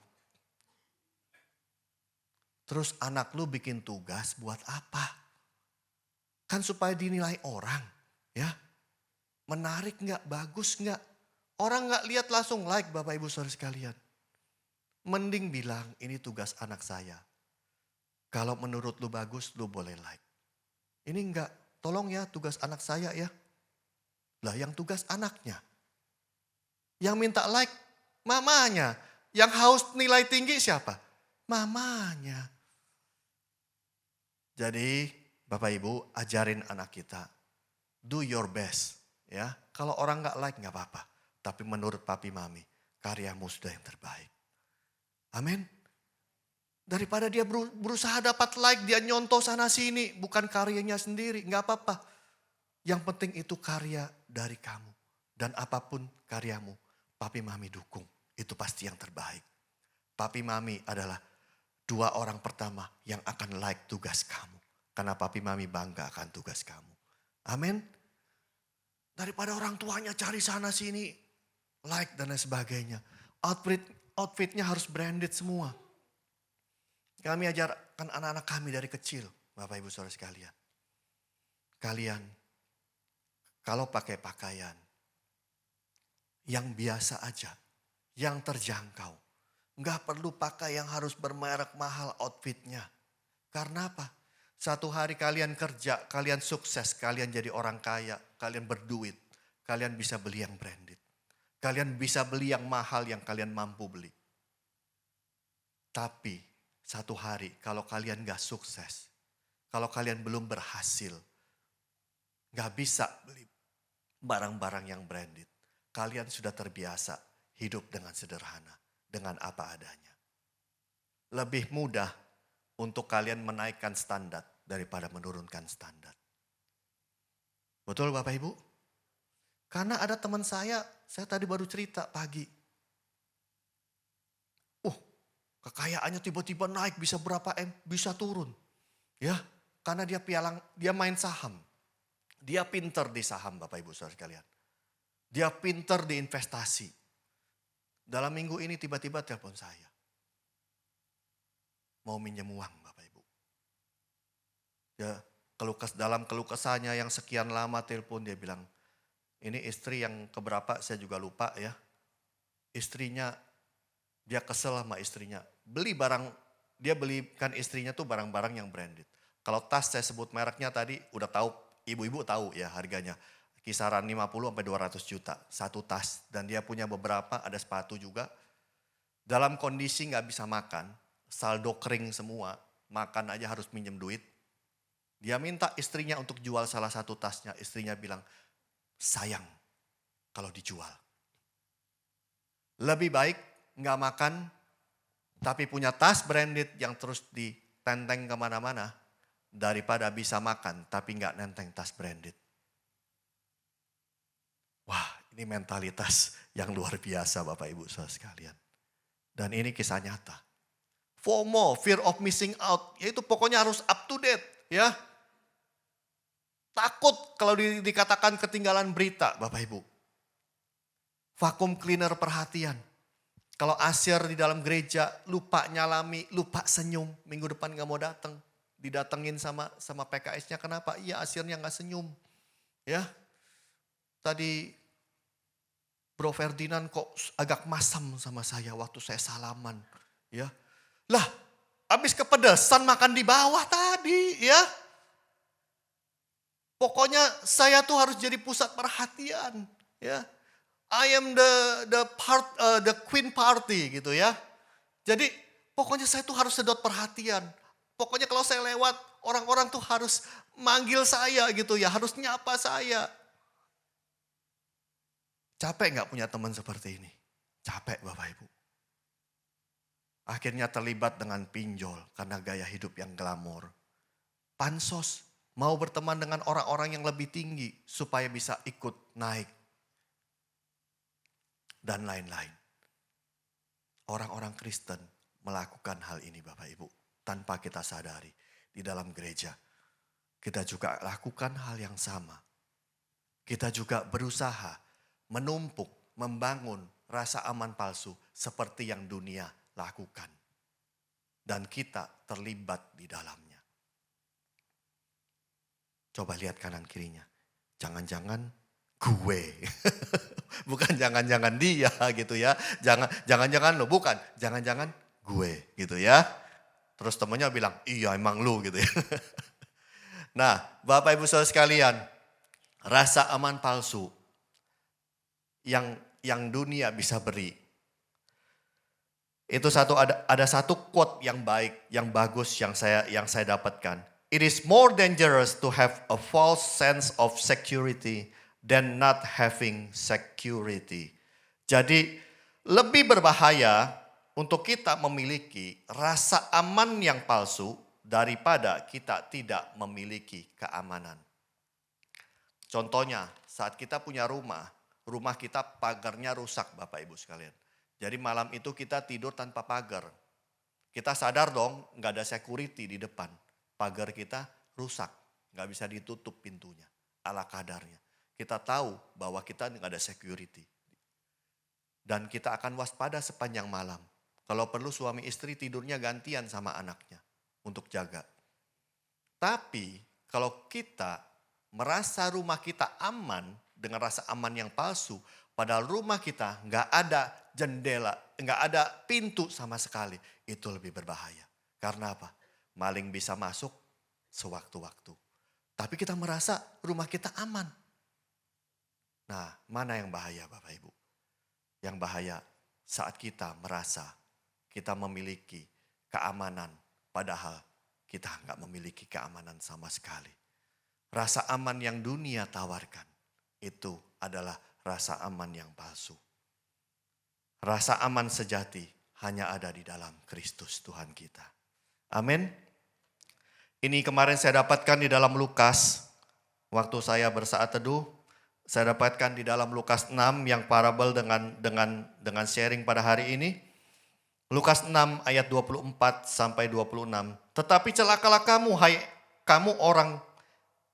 Terus anak lu bikin tugas buat apa? Kan supaya dinilai orang, ya. Menarik nggak? Bagus nggak? Orang nggak lihat langsung like Bapak Ibu Saudara sekalian. Mending bilang ini tugas anak saya. Kalau menurut lu bagus lu boleh like. Ini enggak, tolong ya tugas anak saya ya. Lah yang tugas anaknya. Yang minta like mamanya. Yang haus nilai tinggi siapa? Mamanya. Jadi Bapak Ibu ajarin anak kita. Do your best. Ya, kalau orang nggak like nggak apa-apa. Tapi menurut papi mami, karyamu sudah yang terbaik. Amin. Daripada dia berusaha dapat like, dia nyontoh sana sini. Bukan karyanya sendiri, nggak apa-apa. Yang penting itu karya dari kamu. Dan apapun karyamu, papi mami dukung. Itu pasti yang terbaik. Papi mami adalah 2 orang pertama yang akan like tugas kamu. Karena papi mami bangga akan tugas kamu. Amin. Daripada orang tuanya cari sana sini, like dan lain sebagainya. Outfitnya harus branded semua. Kami ajarkan anak-anak kami dari kecil, Bapak Ibu Saudara sekalian. Kalian kalau pakai pakaian yang biasa aja, yang terjangkau. Nggak perlu pakai yang harus bermerek mahal outfitnya. Karena apa? Satu hari kalian kerja, kalian sukses, kalian jadi orang kaya, kalian berduit. Kalian bisa beli yang branded. Kalian bisa beli yang mahal yang kalian mampu beli. Tapi satu hari kalau kalian gak sukses, kalau kalian belum berhasil, gak bisa beli barang-barang yang branded. Kalian sudah terbiasa hidup dengan sederhana, dengan apa adanya. Lebih mudah untuk kalian menaikkan standar daripada menurunkan standar. Betul Bapak Ibu? Karena ada teman saya tadi baru cerita pagi. Kekayaannya tiba-tiba naik bisa berapa M, bisa turun. Ya, karena dia main saham. Dia pinter di saham Bapak Ibu Saudara sekalian. Dia pinter di investasi. Dalam minggu ini tiba-tiba telepon saya. Mau minjem uang Bapak Ibu. Ya, dalam keluh kesahnya yang sekian lama telepon dia bilang, ini istri yang keberapa saya juga lupa ya. Istrinya, dia kesel sama istrinya. Dia belikan istrinya tuh barang-barang yang branded. Kalau tas saya sebut mereknya tadi udah tahu, ibu-ibu tahu ya harganya. Kisaran 50-200 juta satu tas. Dan dia punya beberapa, ada sepatu juga. Dalam kondisi gak bisa makan, saldo kering semua, makan aja harus minjem duit. Dia minta istrinya untuk jual salah satu tasnya. Istrinya bilang, sayang kalau dijual. Lebih baik nggak makan tapi punya tas branded yang terus ditenteng kemana-mana daripada bisa makan tapi nggak nenteng tas branded. Wah, ini mentalitas yang luar biasa Bapak Ibu Saudara sekalian. Dan ini kisah nyata. FOMO, fear of missing out, yaitu pokoknya harus up to date ya. Takut kalau dikatakan ketinggalan berita Bapak Ibu. Vacuum cleaner perhatian. Kalau Asyir di dalam gereja lupa nyalami, lupa senyum, minggu depan gak mau datang. Didatengin sama PKS-nya, kenapa? Iya Asyirnya gak senyum. Ya, tadi Bro Ferdinand kok agak masam sama saya waktu saya salaman. Ya, lah habis kepedesan makan di bawah tadi ya. Pokoknya saya tuh harus jadi pusat perhatian ya. I am the queen party gitu ya. Jadi pokoknya saya tuh harus sedot perhatian. Pokoknya kalau saya lewat orang-orang tuh harus manggil saya gitu ya. Harus nyapa saya. Capek gak punya teman seperti ini? Capek Bapak Ibu. Akhirnya terlibat dengan pinjol karena gaya hidup yang glamor. Pansos mau berteman dengan orang-orang yang lebih tinggi supaya bisa ikut naik. Dan lain-lain. Orang-orang Kristen melakukan hal ini Bapak Ibu. Tanpa kita sadari. Di dalam gereja. Kita juga lakukan hal yang sama. Kita juga berusaha menumpuk, membangun rasa aman palsu. Seperti yang dunia lakukan. Dan kita terlibat di dalamnya. Coba lihat kanan kirinya. Jangan-jangan gue. Bukan jangan-jangan dia gitu ya. Jangan-jangan lo, bukan. Jangan-jangan gue gitu ya. Terus temennya bilang, iya emang lu gitu ya. Nah Bapak Ibu Saudara sekalian. Rasa aman palsu yang dunia bisa beri. Itu ada satu quote yang baik, yang bagus yang saya dapatkan. It is more dangerous to have a false sense of security than not having security. Jadi lebih berbahaya untuk kita memiliki rasa aman yang palsu daripada kita tidak memiliki keamanan. Contohnya saat kita punya rumah kita pagarnya rusak Bapak Ibu sekalian. Jadi malam itu kita tidur tanpa pagar. Kita sadar dong gak ada security di depan. Pagar kita rusak, gak bisa ditutup pintunya ala kadarnya. Kita tahu bahwa kita nggak ada security. Dan kita akan waspada sepanjang malam. Kalau perlu suami istri tidurnya gantian sama anaknya untuk jaga. Tapi kalau kita merasa rumah kita aman dengan rasa aman yang palsu. Padahal rumah kita nggak ada jendela, nggak ada pintu sama sekali. Itu lebih berbahaya. Karena apa? Maling bisa masuk sewaktu-waktu. Tapi kita merasa rumah kita aman. Nah, mana yang bahaya Bapak Ibu? Yang bahaya saat kita merasa kita memiliki keamanan, padahal kita nggak memiliki keamanan sama sekali. Rasa aman yang dunia tawarkan, itu adalah rasa aman yang palsu. Rasa aman sejati hanya ada di dalam Kristus Tuhan kita. Amin. Ini kemarin saya dapatkan di dalam Lukas, waktu saya bersaat teduh. Saya dapatkan di dalam Lukas 6 yang parabel dengan sharing pada hari ini. Lukas 6 ayat 24 sampai 26. Tetapi celakalah kamu, hai kamu orang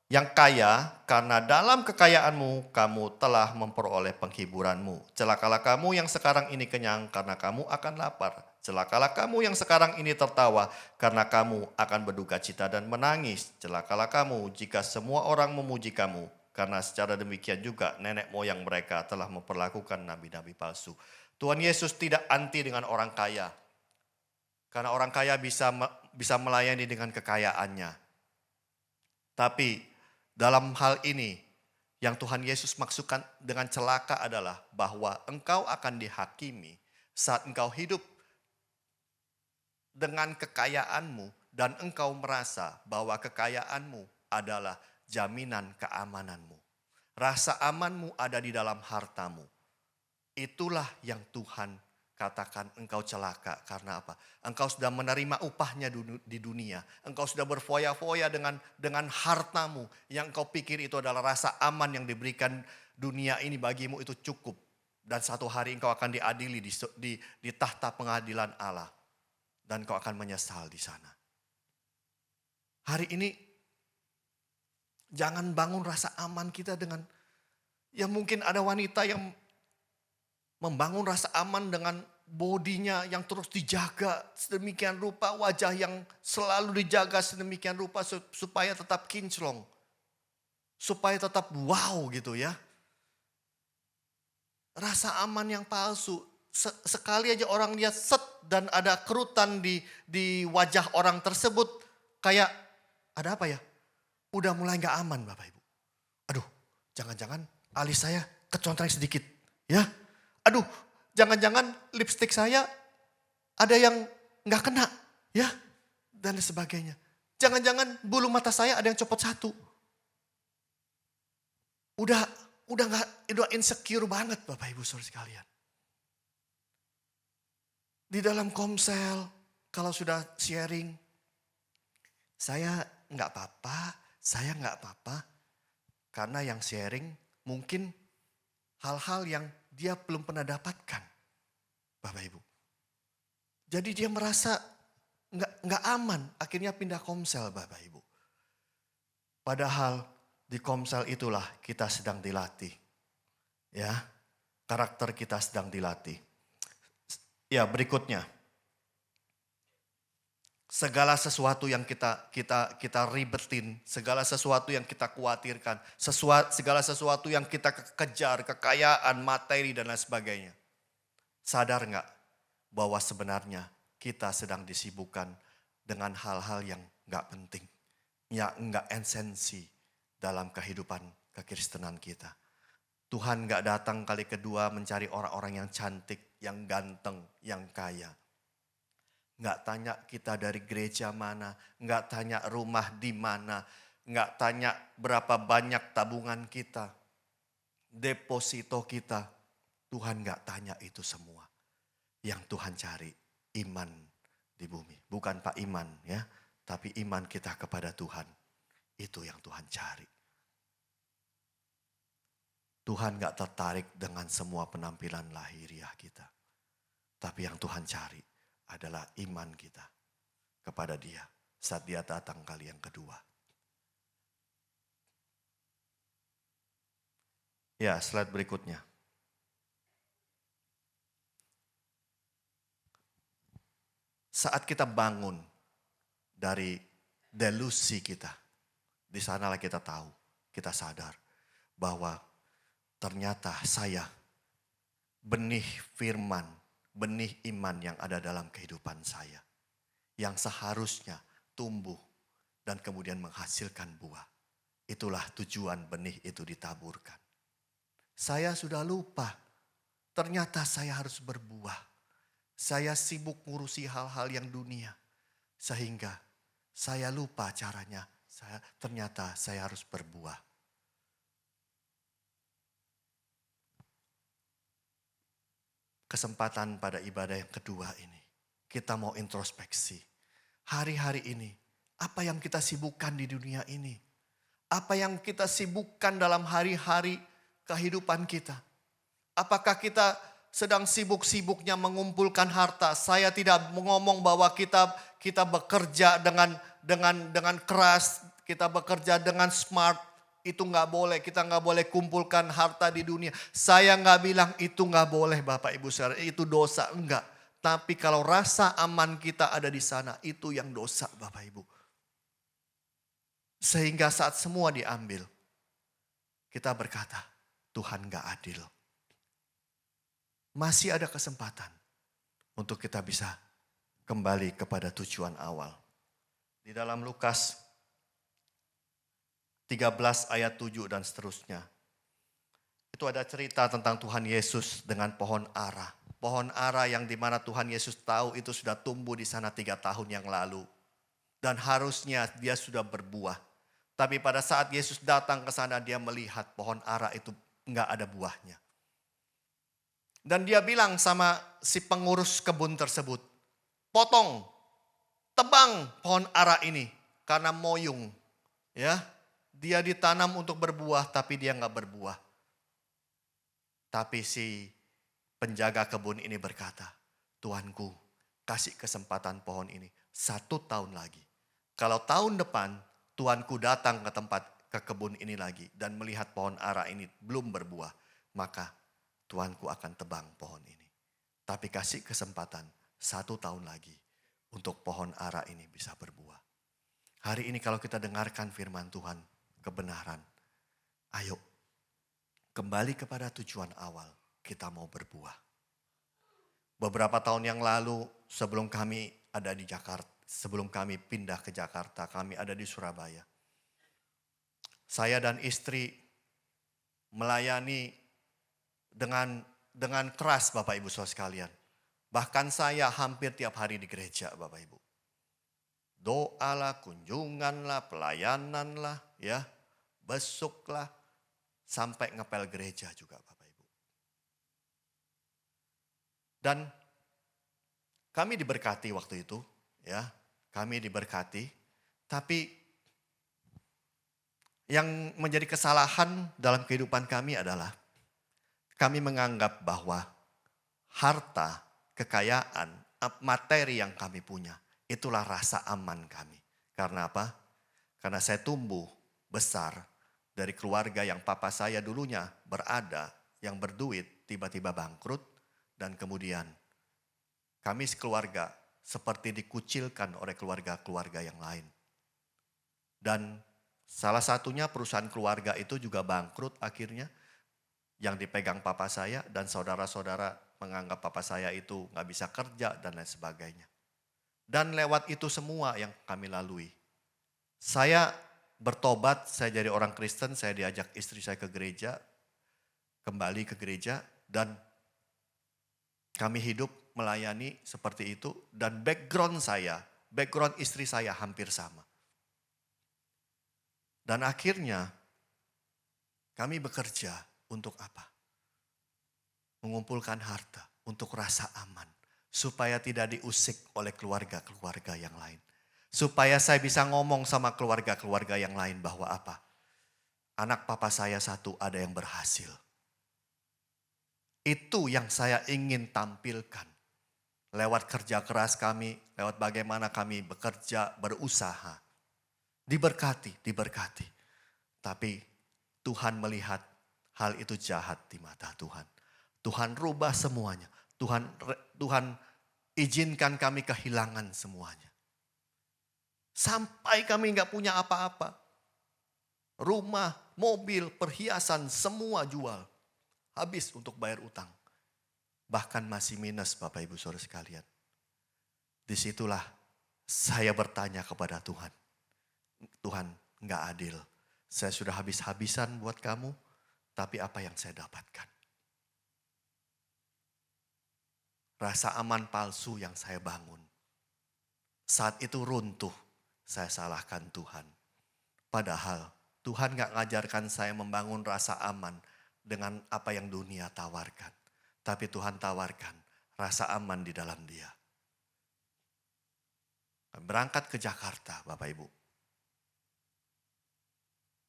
yang kaya, karena dalam kekayaanmu kamu telah memperoleh penghiburanmu. Celakalah kamu yang sekarang ini kenyang, karena kamu akan lapar. Celakalah kamu yang sekarang ini tertawa, karena kamu akan berduka cita dan menangis. Celakalah kamu jika semua orang memuji kamu. Karena secara demikian juga nenek moyang mereka telah memperlakukan nabi-nabi palsu. Tuhan Yesus tidak anti dengan orang kaya. Karena orang kaya bisa melayani dengan kekayaannya. Tapi dalam hal ini yang Tuhan Yesus maksudkan dengan celaka adalah bahwa engkau akan dihakimi saat engkau hidup dengan kekayaanmu dan engkau merasa bahwa kekayaanmu adalah jaminan keamananmu. Rasa amanmu ada di dalam hartamu. itulah yang Tuhan katakan engkau celaka. Karena apa? Engkau sudah menerima upahnya di dunia. Engkau sudah berfoya-foya dengan hartamu. Yang engkau pikir itu adalah rasa aman yang diberikan dunia ini bagimu itu cukup. Dan satu hari engkau akan diadili di tahta pengadilan Allah. Dan engkau akan menyesal di sana. Hari ini jangan bangun rasa aman kita dengan, ya mungkin ada wanita yang membangun rasa aman dengan bodinya yang terus dijaga sedemikian rupa, wajah yang selalu dijaga sedemikian rupa supaya tetap kinclong. Supaya tetap wow gitu ya. Rasa aman yang palsu. Sekali aja orang lihat set dan ada kerutan di wajah orang tersebut, kayak ada apa ya? Udah mulai gak aman Bapak Ibu. Aduh, jangan-jangan alis saya kecontreng sedikit. Ya, aduh, jangan-jangan lipstik saya ada yang gak kena. Ya, dan sebagainya. Jangan-jangan bulu mata saya ada yang copot satu. Udah insecure banget Bapak Ibu Saudara sekalian. Di dalam komsel, kalau sudah sharing, saya nggak apa-apa. Karena yang sharing mungkin hal-hal yang dia belum pernah dapatkan, Bapak Ibu. Jadi dia merasa nggak aman, akhirnya pindah komsel, Bapak Ibu. Padahal di komsel itulah kita sedang dilatih, ya, karakter kita sedang dilatih. Ya, berikutnya. Segala sesuatu yang kita ribetin, segala sesuatu yang kita khawatirkan, segala sesuatu yang kita kejar, kekayaan, materi dan lain sebagainya. Sadar nggak bahwa sebenarnya kita sedang disibukkan dengan hal-hal yang nggak penting, yang nggak esensi dalam kehidupan kekristenan kita. Tuhan nggak datang kali kedua mencari orang-orang yang cantik, yang ganteng, yang kaya. Nggak tanya kita dari gereja mana, nggak tanya rumah di mana, nggak tanya berapa banyak tabungan kita, deposito kita. Tuhan nggak tanya itu semua. Yang Tuhan cari iman di bumi. Bukan Pak Iman ya, tapi iman kita kepada Tuhan. Itu yang Tuhan cari. Tuhan gak tertarik dengan semua penampilan lahiriah kita. Tapi yang Tuhan cari adalah iman kita kepada Dia saat Dia datang kali yang kedua. Ya, slide berikutnya. Saat kita bangun dari delusi kita, di sanalah kita tahu, kita sadar bahwa ternyata saya benih firman, benih iman yang ada dalam kehidupan saya. Yang seharusnya tumbuh dan kemudian menghasilkan buah. Itulah tujuan benih itu ditaburkan. Saya sudah lupa, ternyata saya harus berbuah. Saya sibuk ngurusi hal-hal yang dunia. Sehingga saya lupa caranya, ternyata saya harus berbuah. Kesempatan pada ibadah yang kedua ini, kita mau introspeksi. Hari-hari ini, apa yang kita sibukkan di dunia ini? Apa yang kita sibukkan dalam hari-hari kehidupan kita? Apakah kita sedang sibuk-sibuknya mengumpulkan harta? Saya tidak ngomong bahwa kita bekerja dengan keras, kita bekerja dengan smart. Itu nggak boleh, kita nggak boleh kumpulkan harta di dunia. Saya nggak bilang itu nggak boleh Bapak Ibu saudara, itu dosa, enggak. Tapi kalau rasa aman kita ada di sana, itu yang dosa Bapak Ibu. Sehingga saat semua diambil, kita berkata, Tuhan nggak adil. Masih ada kesempatan untuk kita bisa kembali kepada tujuan awal. Di dalam Lukas 13 ayat 7 dan seterusnya. Itu ada cerita tentang Tuhan Yesus dengan pohon ara. Pohon ara yang dimana Tuhan Yesus tahu itu sudah tumbuh di sana 3 tahun yang lalu. Dan harusnya dia sudah berbuah. Tapi pada saat Yesus datang ke sana dia melihat pohon ara itu enggak ada buahnya. Dan dia bilang sama si pengurus kebun tersebut, potong, tebang pohon ara ini karena moyung. Ya, dia ditanam untuk berbuah tapi dia nggak berbuah. Tapi si penjaga kebun ini berkata, Tuanku, kasih kesempatan pohon ini 1 tahun lagi. Kalau tahun depan Tuanku datang ke kebun ini lagi dan melihat pohon ara ini belum berbuah, maka Tuanku akan tebang pohon ini. Tapi kasih kesempatan 1 tahun lagi untuk pohon ara ini bisa berbuah. Hari ini kalau kita dengarkan firman Tuhan, kebenaran, ayo kembali kepada tujuan awal, kita mau berbuah. Beberapa tahun yang lalu sebelum kami ada di Jakarta, sebelum kami pindah ke Jakarta, kami ada di Surabaya. Saya dan istri melayani dengan keras Bapak Ibu Saudara sekalian. Bahkan saya hampir tiap hari di gereja Bapak Ibu. Doalah, kunjunganlah, pelayananlah, ya, besuklah, sampai ngepel gereja juga Bapak Ibu. Dan kami diberkati waktu itu, ya, kami diberkati. Tapi yang menjadi kesalahan dalam kehidupan kami adalah kami menganggap bahwa harta, kekayaan, materi yang kami punya, itulah rasa aman kami. Karena apa? Karena saya tumbuh besar dari keluarga yang papa saya dulunya berada, yang berduit, tiba-tiba bangkrut. Dan kemudian kami sekeluarga seperti dikucilkan oleh keluarga-keluarga yang lain. Dan salah satunya perusahaan keluarga itu juga bangkrut akhirnya. Yang dipegang papa saya dan saudara-saudara menganggap papa saya itu gak bisa kerja dan lain sebagainya. Dan lewat itu semua yang kami lalui. Saya bertobat, saya jadi orang Kristen, saya diajak istri saya ke gereja, kembali ke gereja, dan kami hidup melayani seperti itu. Dan background istri saya hampir sama. Dan akhirnya kami bekerja. Untuk apa? Mengumpulkan harta untuk rasa aman. Supaya tidak diusik oleh keluarga-keluarga yang lain. Supaya saya bisa ngomong sama keluarga-keluarga yang lain bahwa apa? Anak papa saya satu ada yang berhasil. Itu yang saya ingin tampilkan. Lewat kerja keras kami, lewat bagaimana kami bekerja, berusaha. Diberkati. Tapi Tuhan melihat hal itu jahat di mata Tuhan. Tuhan rubah semuanya. Tuhan izinkan kami kehilangan semuanya. Sampai kami gak punya apa-apa. Rumah, mobil, perhiasan semua jual. Habis untuk bayar utang. Bahkan masih minus Bapak Ibu Saudara sekalian. Disitulah saya bertanya kepada Tuhan. Tuhan gak adil. Saya sudah habis-habisan buat kamu. Tapi apa yang saya dapatkan? Rasa aman palsu yang saya bangun. Saat itu runtuh, saya salahkan Tuhan. Padahal Tuhan gak ngajarkan saya membangun rasa aman dengan apa yang dunia tawarkan. Tapi Tuhan tawarkan rasa aman di dalam Dia. Berangkat ke Jakarta Bapak Ibu.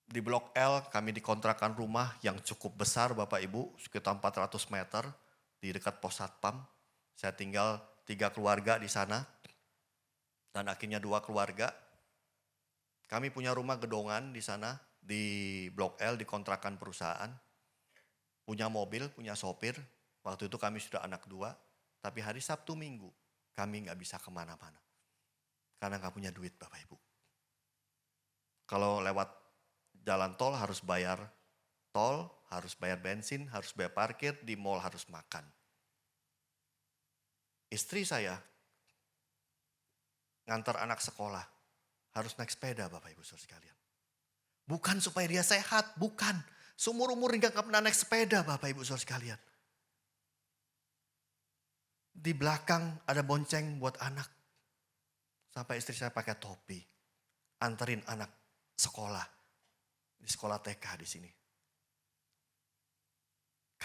Di Blok L kami dikontrakan rumah yang cukup besar Bapak Ibu, sekitar 400 meter di dekat pos satpam. Saya tinggal 3 keluarga di sana dan akhirnya 2 keluarga. Kami punya rumah gedongan di sana di Blok L di kontrakan perusahaan. Punya mobil, punya sopir. Waktu itu kami sudah anak 2, tapi hari Sabtu Minggu kami gak bisa kemana-mana. Karena gak punya duit Bapak Ibu. Kalau lewat jalan tol harus bayar tol, harus bayar bensin, harus bayar parkir, di mall harus makan. Istri saya ngantar anak sekolah, harus naik sepeda Bapak Ibu Saudara sekalian. Bukan supaya dia sehat, bukan. Seumur-umur enggak pernah naik sepeda Bapak Ibu Saudara sekalian. Di belakang ada bonceng buat anak. Sampai istri saya pakai topi, anterin anak sekolah. Di sekolah TK di sini.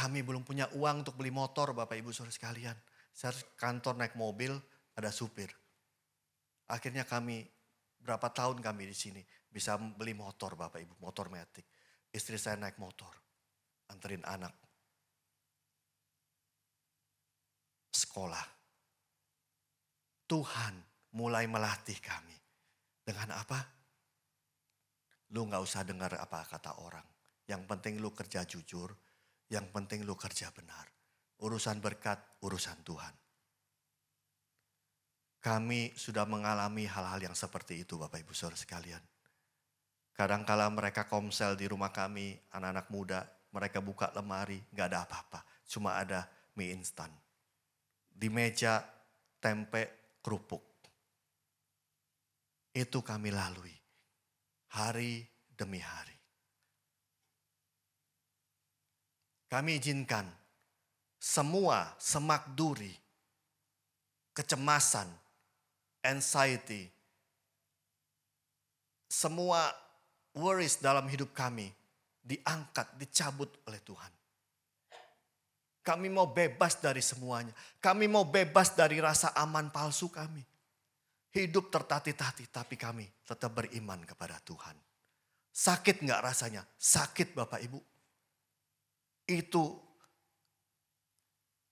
Kami belum punya uang untuk beli motor Bapak Ibu Saudara sekalian. Saya harus kantor naik mobil, ada supir. Akhirnya kami, berapa tahun kami di sini bisa beli motor Bapak Ibu, motor matic. Istri saya naik motor, anterin anak sekolah. Tuhan mulai melatih kami. Dengan apa? Lu gak usah dengar apa kata orang. Yang penting lu kerja jujur, yang penting lu kerja benar. Urusan berkat, urusan Tuhan. Kami sudah mengalami hal-hal yang seperti itu Bapak Ibu Saudara sekalian. Kadangkala mereka komsel di rumah kami, anak-anak muda, mereka buka lemari, gak ada apa-apa. Cuma ada mie instan. Di meja, tempe, kerupuk. Itu kami lalui. Hari demi hari. Kami izinkan semua semak duri, kecemasan, anxiety, semua worries dalam hidup kami diangkat, dicabut oleh Tuhan. Kami mau bebas dari semuanya. Kami mau bebas dari rasa aman palsu kami. Hidup tertati-tati tapi kami tetap beriman kepada Tuhan. Sakit gak rasanya? Sakit Bapak Ibu. Itu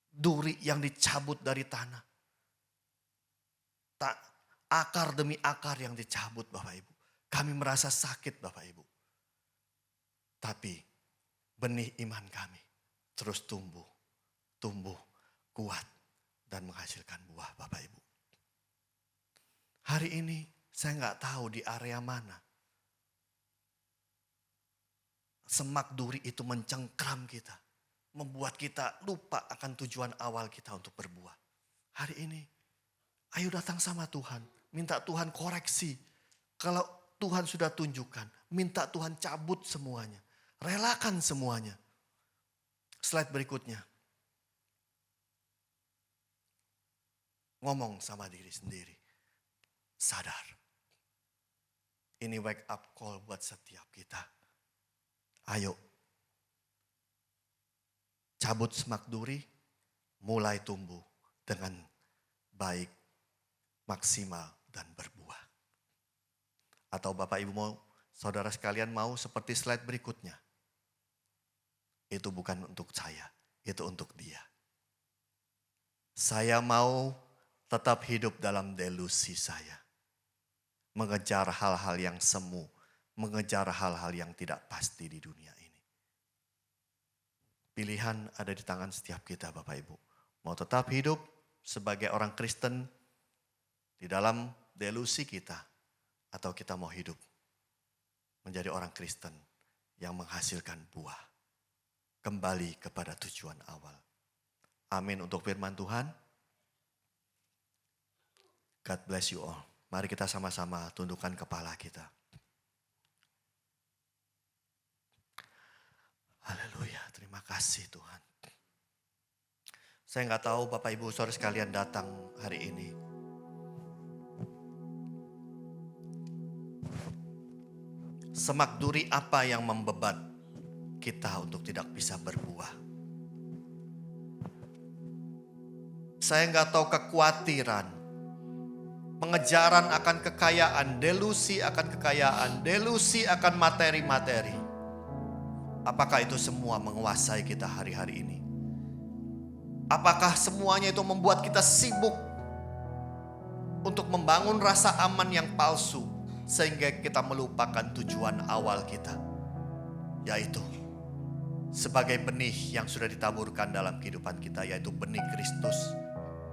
duri yang dicabut dari tanah. Akar demi akar yang dicabut Bapak Ibu. Kami merasa sakit Bapak Ibu. Tapi benih iman kami terus tumbuh kuat dan menghasilkan buah Bapak Ibu. Hari ini saya nggak tahu di area mana semak duri itu mencengkram kita. Membuat kita lupa akan tujuan awal kita untuk berbuah. Hari ini ayo datang sama Tuhan. Minta Tuhan koreksi. Kalau Tuhan sudah tunjukkan, minta Tuhan cabut semuanya. Relakan semuanya. Slide berikutnya. Ngomong sama diri sendiri. Sadar. Ini wake up call buat setiap kita. Ayo. Cabut semak duri, mulai tumbuh dengan baik, maksimal, dan berbuah. Atau Bapak Ibu mau, saudara sekalian mau seperti slide berikutnya. Itu bukan untuk saya, itu untuk dia. Saya mau tetap hidup dalam delusi saya. Mengejar hal-hal yang semu, mengejar hal-hal yang tidak pasti di dunia ini. Pilihan ada di tangan setiap kita Bapak Ibu. Mau tetap hidup sebagai orang Kristen di dalam delusi kita. Atau kita mau hidup menjadi orang Kristen yang menghasilkan buah. Kembali kepada tujuan awal. Amin untuk firman Tuhan. God bless you all. Mari kita sama-sama tundukkan kepala kita. Haleluya, terima kasih Tuhan. Saya nggak tahu Bapak Ibu Saudara sekalian datang hari ini. Semak duri apa yang membebat kita untuk tidak bisa berbuah? Saya nggak tahu kekhawatiran, pengejaran akan kekayaan, delusi akan kekayaan, delusi akan materi-materi. Apakah itu semua menguasai kita hari-hari ini? Apakah semuanya itu membuat kita sibuk untuk membangun rasa aman yang palsu sehingga kita melupakan tujuan awal kita, yaitu sebagai benih yang sudah ditaburkan dalam kehidupan kita, yaitu benih Kristus,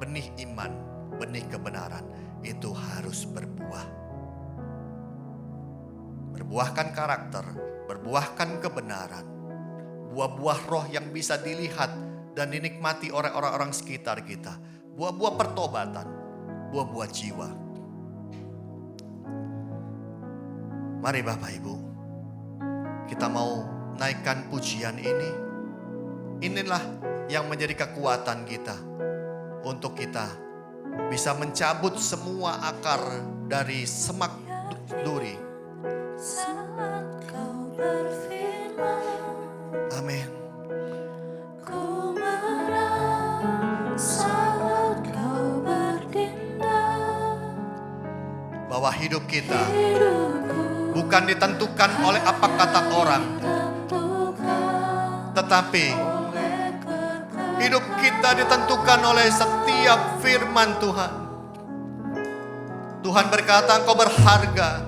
benih iman, benih kebenaran. Itu harus berbuah. Berbuahkan karakter, berbuahkan kebenaran. Buah-buah roh yang bisa dilihat dan dinikmati oleh orang-orang sekitar kita. Buah-buah pertobatan, buah-buah jiwa. Mari Bapak Ibu, kita mau naikkan pujian ini. Inilah yang menjadi kekuatan kita untuk kita bisa mencabut semua akar dari semak duri. Saat kau berfirman, Amin. ku bahwa hidup kita bukan ditentukan oleh apa kata orang, tetapi hidup kita ditentukan oleh setiap firman Tuhan. Tuhan berkata, engkau berharga.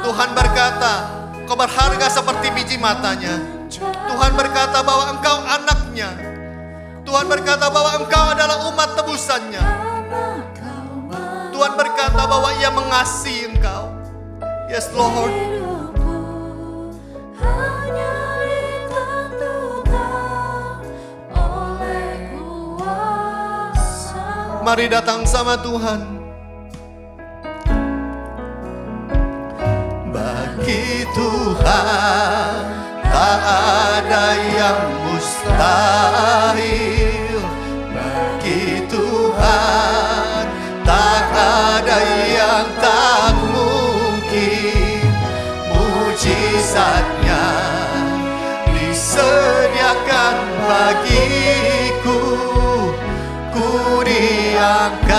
Tuhan berkata, engkau berharga seperti biji matanya. Tuhan berkata bahwa engkau anaknya. Tuhan berkata bahwa engkau adalah umat tebusannya. Tuhan berkata bahwa Ia mengasihi engkau. Yes, Lord. Mari datang sama Tuhan. Bagi Tuhan tak ada yang mustahil. Bagi Tuhan tak ada yang tak mungkin. Mujizatnya disediakan bagiku. Ku diangkat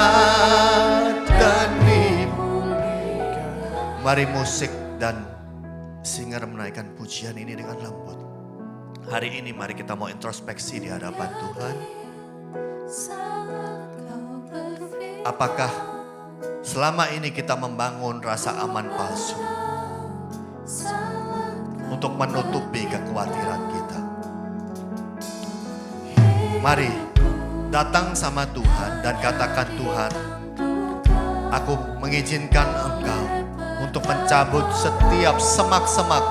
dan dipulihkan. Mari musik dan singer menaikkan pujian ini dengan lembut. Hari ini mari kita mau introspeksi di hadapan Tuhan. Apakah selama ini kita membangun rasa aman palsu untuk menutupi kekhawatiran kita? Mari datang sama Tuhan dan katakan, Tuhan, aku mengizinkan Engkau untuk mencabut setiap semak-semak,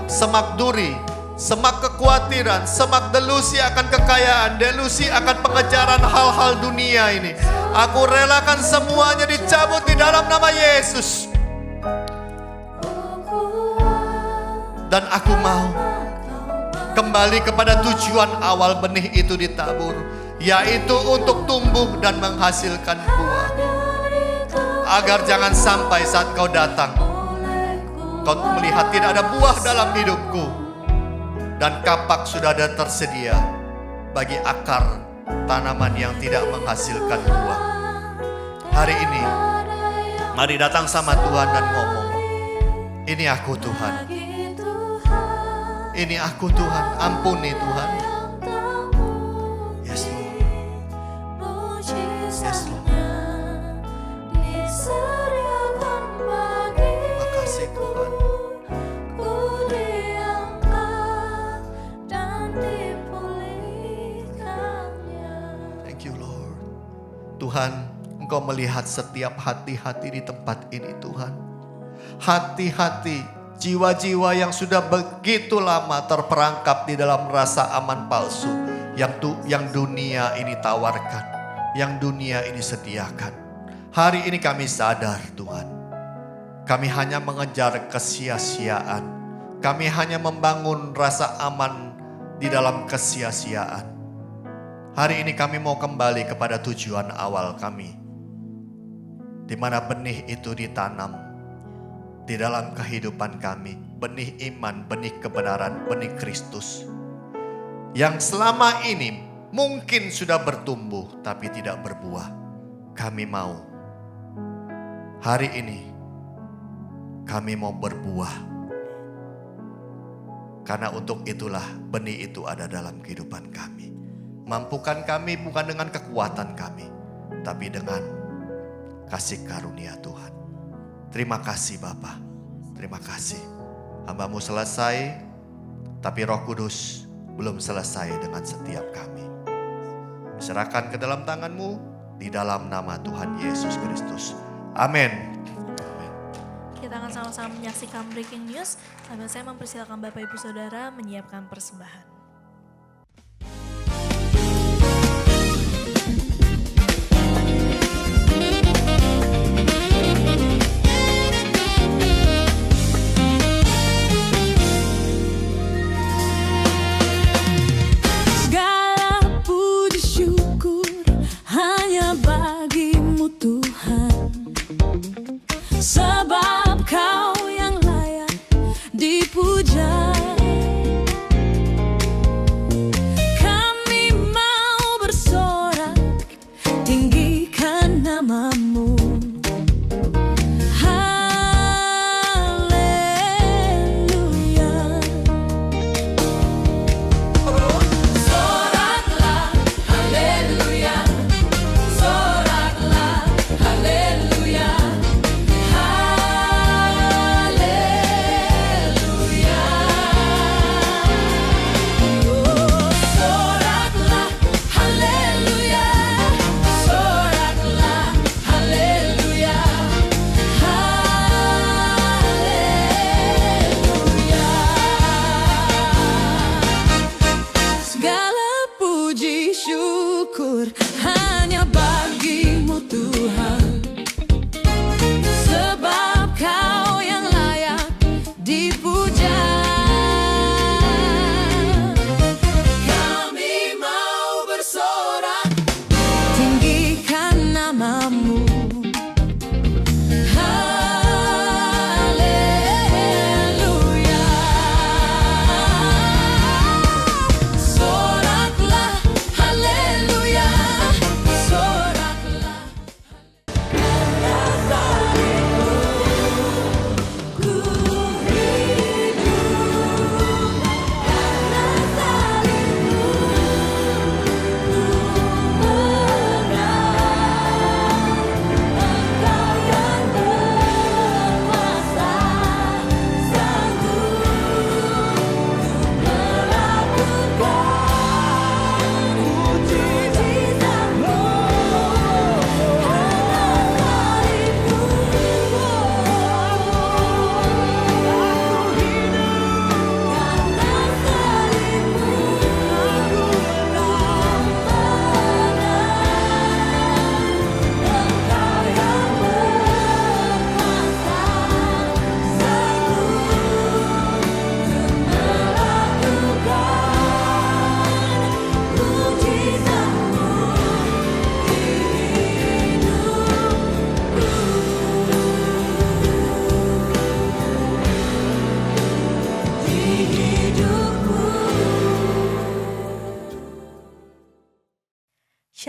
semak duri, semak kekhawatiran, semak delusi akan kekayaan, delusi akan pengejaran hal-hal dunia ini. Aku relakan semuanya dicabut di dalam nama Yesus. Dan aku mau kembali kepada tujuan awal benih itu ditabur, yaitu untuk tumbuh dan menghasilkan buah. Agar jangan sampai saat kau datang, kau melihat tidak ada buah dalam hidupku, dan kapak sudah ada tersedia bagi akar tanaman yang tidak menghasilkan buah. Hari ini, mari datang sama Tuhan dan ngomong, ini aku Tuhan. Ini aku Tuhan, ampuni Tuhan. Yes Lord. Yes Lord. Terima kasih Tuhan. Thank you Lord. Tuhan, Engkau melihat setiap hati-hati di tempat ini Tuhan. Hati-hati, jiwa-jiwa yang sudah begitu lama terperangkap di dalam rasa aman palsu yang dunia ini tawarkan, yang dunia ini sediakan. Hari ini kami sadar Tuhan, kami hanya mengejar kesia-siaan. Kami hanya membangun rasa aman di dalam kesia-siaan. Hari ini kami mau kembali kepada tujuan awal kami, di mana benih itu ditanam di dalam kehidupan kami, benih iman, benih kebenaran, benih Kristus. Yang selama ini mungkin sudah bertumbuh tapi tidak berbuah. Kami mau, hari ini kami mau berbuah. Karena untuk itulah benih itu ada dalam kehidupan kami. Mampukan kami bukan dengan kekuatan kami, tapi dengan kasih karunia Tuhan. Terima kasih Bapa, terima kasih. Hamba-Mu selesai, tapi Roh Kudus belum selesai dengan setiap kami. Serahkan ke dalam tangan-Mu, di dalam nama Tuhan Yesus Kristus. Amin. Kita akan sama-sama menyaksikan breaking news sambil saya mempersilakan Bapak Ibu Saudara menyiapkan persembahan. Sebab Kau yang layak dipuja.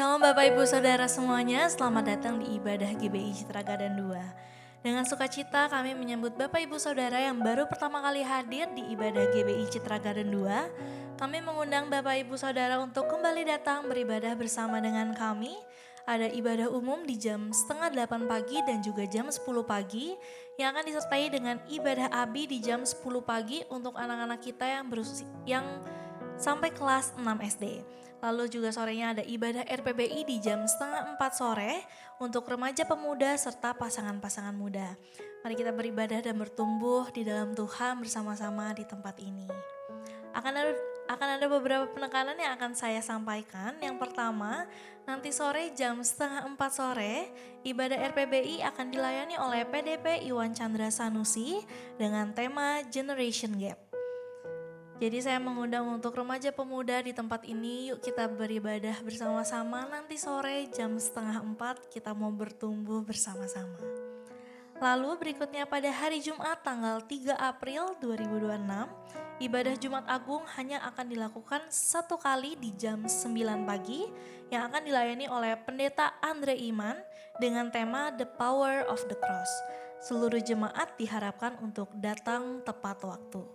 Shalom Bapak Ibu Saudara semuanya, selamat datang di ibadah GBI Citra Garden 2. Dengan sukacita kami menyambut Bapak Ibu Saudara yang baru pertama kali hadir di ibadah GBI Citra Garden 2. Kami mengundang Bapak Ibu Saudara untuk kembali datang beribadah bersama dengan kami. Ada ibadah umum di jam 7:30 pagi dan juga jam 10 pagi yang akan disertai dengan ibadah ABI di jam 10 pagi untuk anak-anak kita yang sampai kelas 6 SD. Lalu juga sorenya ada ibadah RPBI di jam 3:30 sore untuk remaja pemuda serta pasangan-pasangan muda. Mari kita beribadah dan bertumbuh di dalam Tuhan bersama-sama di tempat ini. Akan ada beberapa penekanan yang akan saya sampaikan. Yang pertama, nanti sore jam 3:30 sore, ibadah RPBI akan dilayani oleh PDP Iwan Chandra Sanusi dengan tema Generation Gap. Jadi saya mengundang untuk remaja pemuda di tempat ini, yuk kita beribadah bersama-sama. Nanti sore jam 3:30 kita mau bertumbuh bersama-sama. Lalu berikutnya pada hari Jumat tanggal 3 April 2026, ibadah Jumat Agung hanya akan dilakukan satu kali di jam 9 pagi yang akan dilayani oleh Pendeta Andre Iman dengan tema The Power of the Cross. Seluruh jemaat diharapkan untuk datang tepat waktu.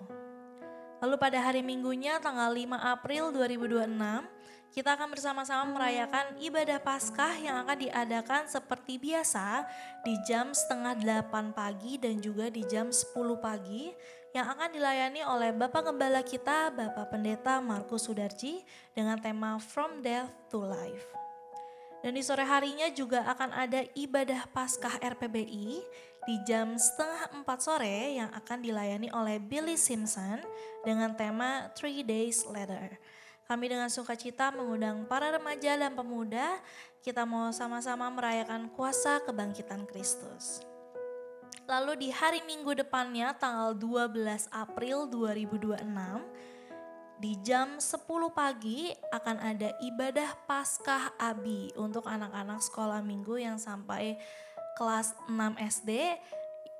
Lalu pada hari Minggunya tanggal 5 April 2026, kita akan bersama-sama merayakan ibadah Paskah yang akan diadakan seperti biasa di jam 7:30 pagi dan juga di jam 10 pagi yang akan dilayani oleh Bapak Gembala kita, Bapak Pendeta Markus Sudarji dengan tema From Death to Life. Dan di sore harinya juga akan ada ibadah Paskah RPBI di jam 3:30 sore yang akan dilayani oleh Billy Simpson dengan tema 3 Days Later. Kami dengan sukacita mengundang para remaja dan pemuda, kita mau sama-sama merayakan kuasa kebangkitan Kristus. Lalu di hari Minggu depannya tanggal 12 April 2026, di jam 10 pagi akan ada ibadah Paskah ABI untuk anak-anak sekolah minggu yang sampai kelas 6 SD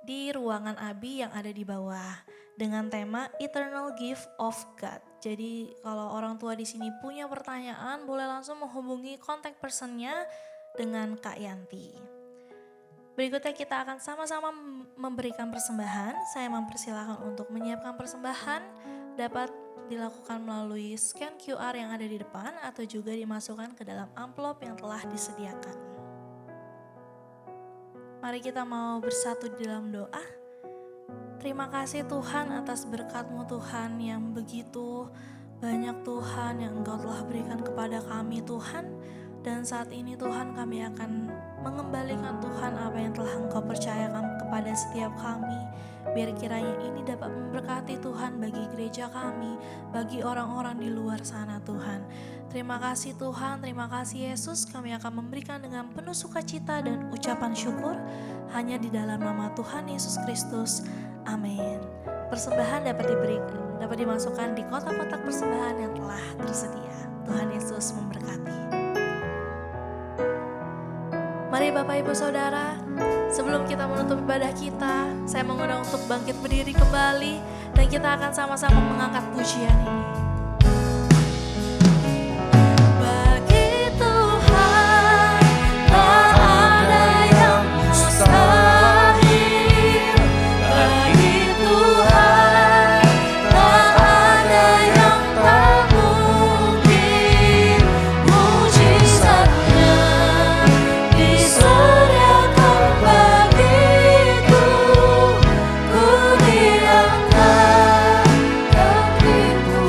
di ruangan ABI yang ada di bawah dengan tema Eternal Gift of God. Jadi kalau orang tua di sini punya pertanyaan boleh langsung menghubungi kontak personnya dengan Kak Yanti. Berikutnya kita akan sama-sama memberikan persembahan. Saya mempersilahkan untuk menyiapkan persembahan dapat dilakukan melalui scan QR yang ada di depan atau juga dimasukkan ke dalam amplop yang telah disediakan. Mari kita mau bersatu di dalam doa. Terima kasih Tuhan atas berkat-Mu Tuhan yang begitu banyak Tuhan yang Engkau telah berikan kepada kami Tuhan. Dan saat ini Tuhan kami akan mengembalikan Tuhan apa yang telah Engkau percayakan kepada setiap kami. Biar kiranya ini dapat memberkati Tuhan bagi gereja kami, bagi orang-orang di luar sana Tuhan. Terima kasih Tuhan, terima kasih Yesus. Kami akan memberikan dengan penuh sukacita dan ucapan syukur hanya di dalam nama Tuhan Yesus Kristus. Amin. Persembahan dapat dimasukkan di kotak-kotak persembahan yang telah tersedia. Tuhan Yesus memberkati. Mari Bapak Ibu Saudara, sebelum kita menutup ibadah kita, saya mengundang untuk bangkit berdiri kembali dan kita akan sama-sama mengangkat pujian ini. Bagi Tuhan tak ada yang mustahil. Bagi Tuhan tak ada yang tak mungkin. Mujizatnya disediakan bagiku. Ku diangkat kakiku.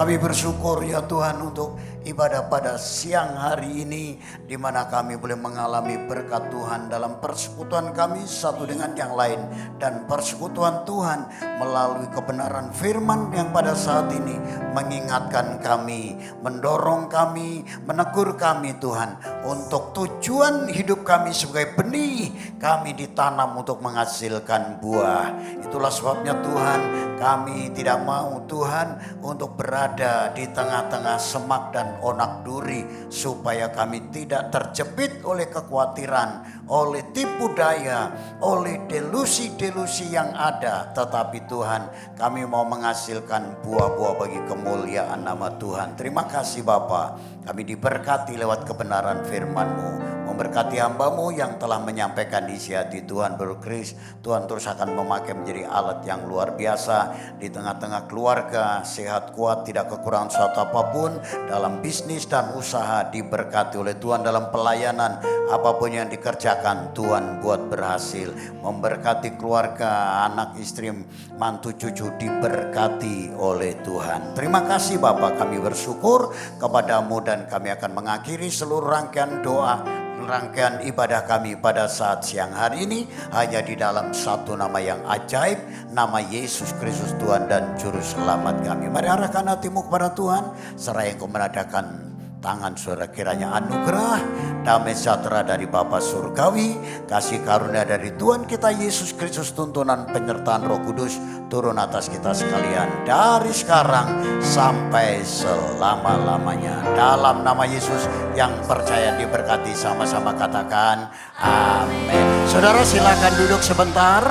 Kami bersyukur ya Tuhan untuk ibadah pada siang hari ini, di mana kami boleh mengalami berkat Tuhan dalam persekutuan kami satu dengan yang lain, dan persekutuan Tuhan melalui kebenaran firman yang pada saat ini mengingatkan kami, mendorong kami, menegur kami Tuhan, untuk tujuan hidup kami sebagai benih kami ditanam untuk menghasilkan buah. Itulah sebabnya Tuhan, kami tidak mau Tuhan untuk berada di tengah-tengah semak dan onak duri, supaya kami tidak terjepit oleh kekhawatiran, oleh tipu daya, oleh delusi-delusi yang ada. Tetapi Tuhan, kami mau menghasilkan buah-buah bagi kemuliaan nama Tuhan. Terima kasih Bapa, kami diberkati lewat kebenaran firman-Mu. Memberkati hamba-Mu yang telah menyampaikan isi hati Tuhan berkris. Tuhan terus akan memakai menjadi alat yang luar biasa di tengah-tengah keluarga, sehat kuat, tidak kekurangan suatu apapun, dalam bisnis dan usaha diberkati oleh Tuhan, dalam pelayanan apapun yang dikerjakan Tuhan buat berhasil. Memberkati keluarga, anak istri, mantu cucu diberkati oleh Tuhan. Terima kasih Bapa, kami bersyukur kepada-Mu, dan kami akan mengakhiri seluruh rangkaian doa, rangkaian ibadah kami pada saat siang hari ini hanya di dalam satu nama yang ajaib, nama Yesus Kristus Tuhan dan Juru Selamat kami. Mari arahkan hatimu kepada Tuhan, seraya Engkau menadahkan tangan saudara, kiranya anugerah, damai sejahtera dari Bapa Surgawi, kasih karunia dari Tuhan kita Yesus Kristus, tuntunan penyertaan Roh Kudus turun atas kita sekalian dari sekarang sampai selama-lamanya. Dalam nama Yesus yang percaya diberkati, sama-sama katakan amin. Saudara silakan duduk sebentar,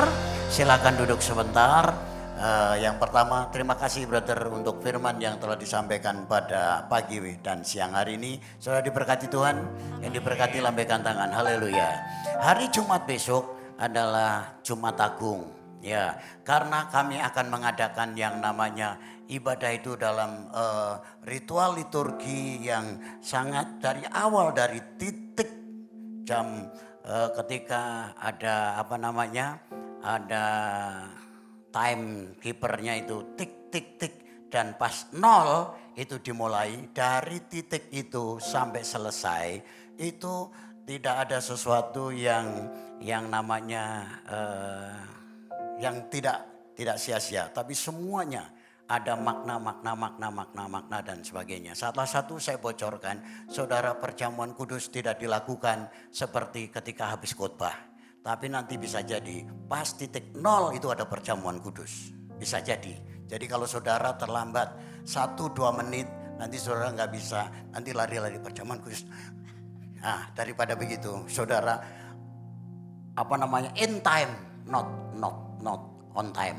silakan duduk sebentar. Yang pertama, terima kasih brother untuk firman yang telah disampaikan pada pagi dan siang hari ini. Saudara diberkati Tuhan, yang diberkati lambaikan tangan, haleluya. Hari Jumat besok adalah Jumat Agung, ya, karena kami akan mengadakan yang namanya ibadah itu dalam ritual liturgi yang sangat dari awal, dari titik jam ketika ada ada time keepernya itu tik tik tik, dan pas 0 itu dimulai. Dari titik itu sampai selesai itu tidak ada sesuatu yang namanya yang tidak sia-sia, tapi semuanya ada makna dan sebagainya. Salah satu saya bocorkan, saudara, perjamuan kudus tidak dilakukan seperti ketika habis khotbah. Tapi nanti bisa jadi pas titik 0 itu ada perjamuan kudus. Bisa jadi. Jadi kalau saudara terlambat 1-2 menit, nanti saudara nggak bisa, nanti lari-lari perjamuan kudus. Nah, daripada begitu, saudara in time, not on time.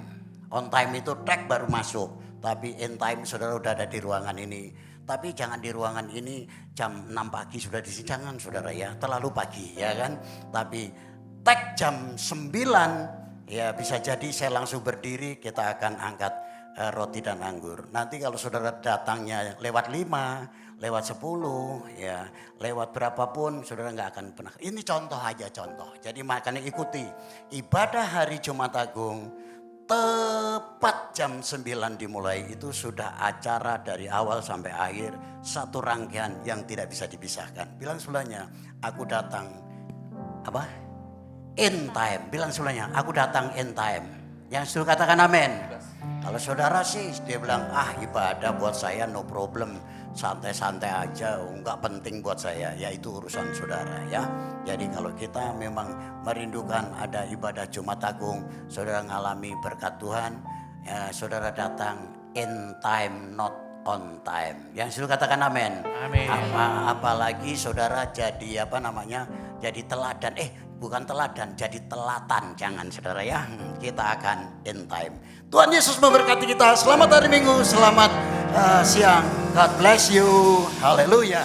On time itu tag baru masuk, tapi in time saudara udah ada di ruangan ini. Tapi jangan di ruangan ini jam 6 pagi sudah di sini, jangan saudara ya, terlalu pagi ya kan. Tapi tag jam 9, ya bisa jadi saya langsung berdiri, kita akan angkat roti dan anggur. Nanti kalau saudara datangnya lewat 5, lewat 10, ya lewat berapapun, saudara nggak akan pernah. Ini contoh aja, contoh. Jadi makanya ikuti ibadah hari Jumat Agung, tepat jam 9 dimulai, itu sudah acara dari awal sampai akhir, satu rangkaian yang tidak bisa dipisahkan. Bilang sebelahnya, aku datang in time. Bilang sebelahnya, aku datang in time. Yang suruh katakan amin. Kalau saudara sih dia bilang, ibadah buat saya no problem, santai-santai aja, enggak penting buat saya. Ya itu urusan saudara ya. Jadi kalau kita memang merindukan ada ibadah Jumat Agung, saudara ngalami berkat Tuhan, ya, saudara datang in time, not on time. Yang suruh katakan amin. Amin. Apalagi saudara jadi jadi teladan. Bukan teladan, jadi telatan. Jangan saudara ya, kita akan in time. Tuhan Yesus memberkati kita. Selamat hari Minggu, selamat siang. God bless you. Haleluya.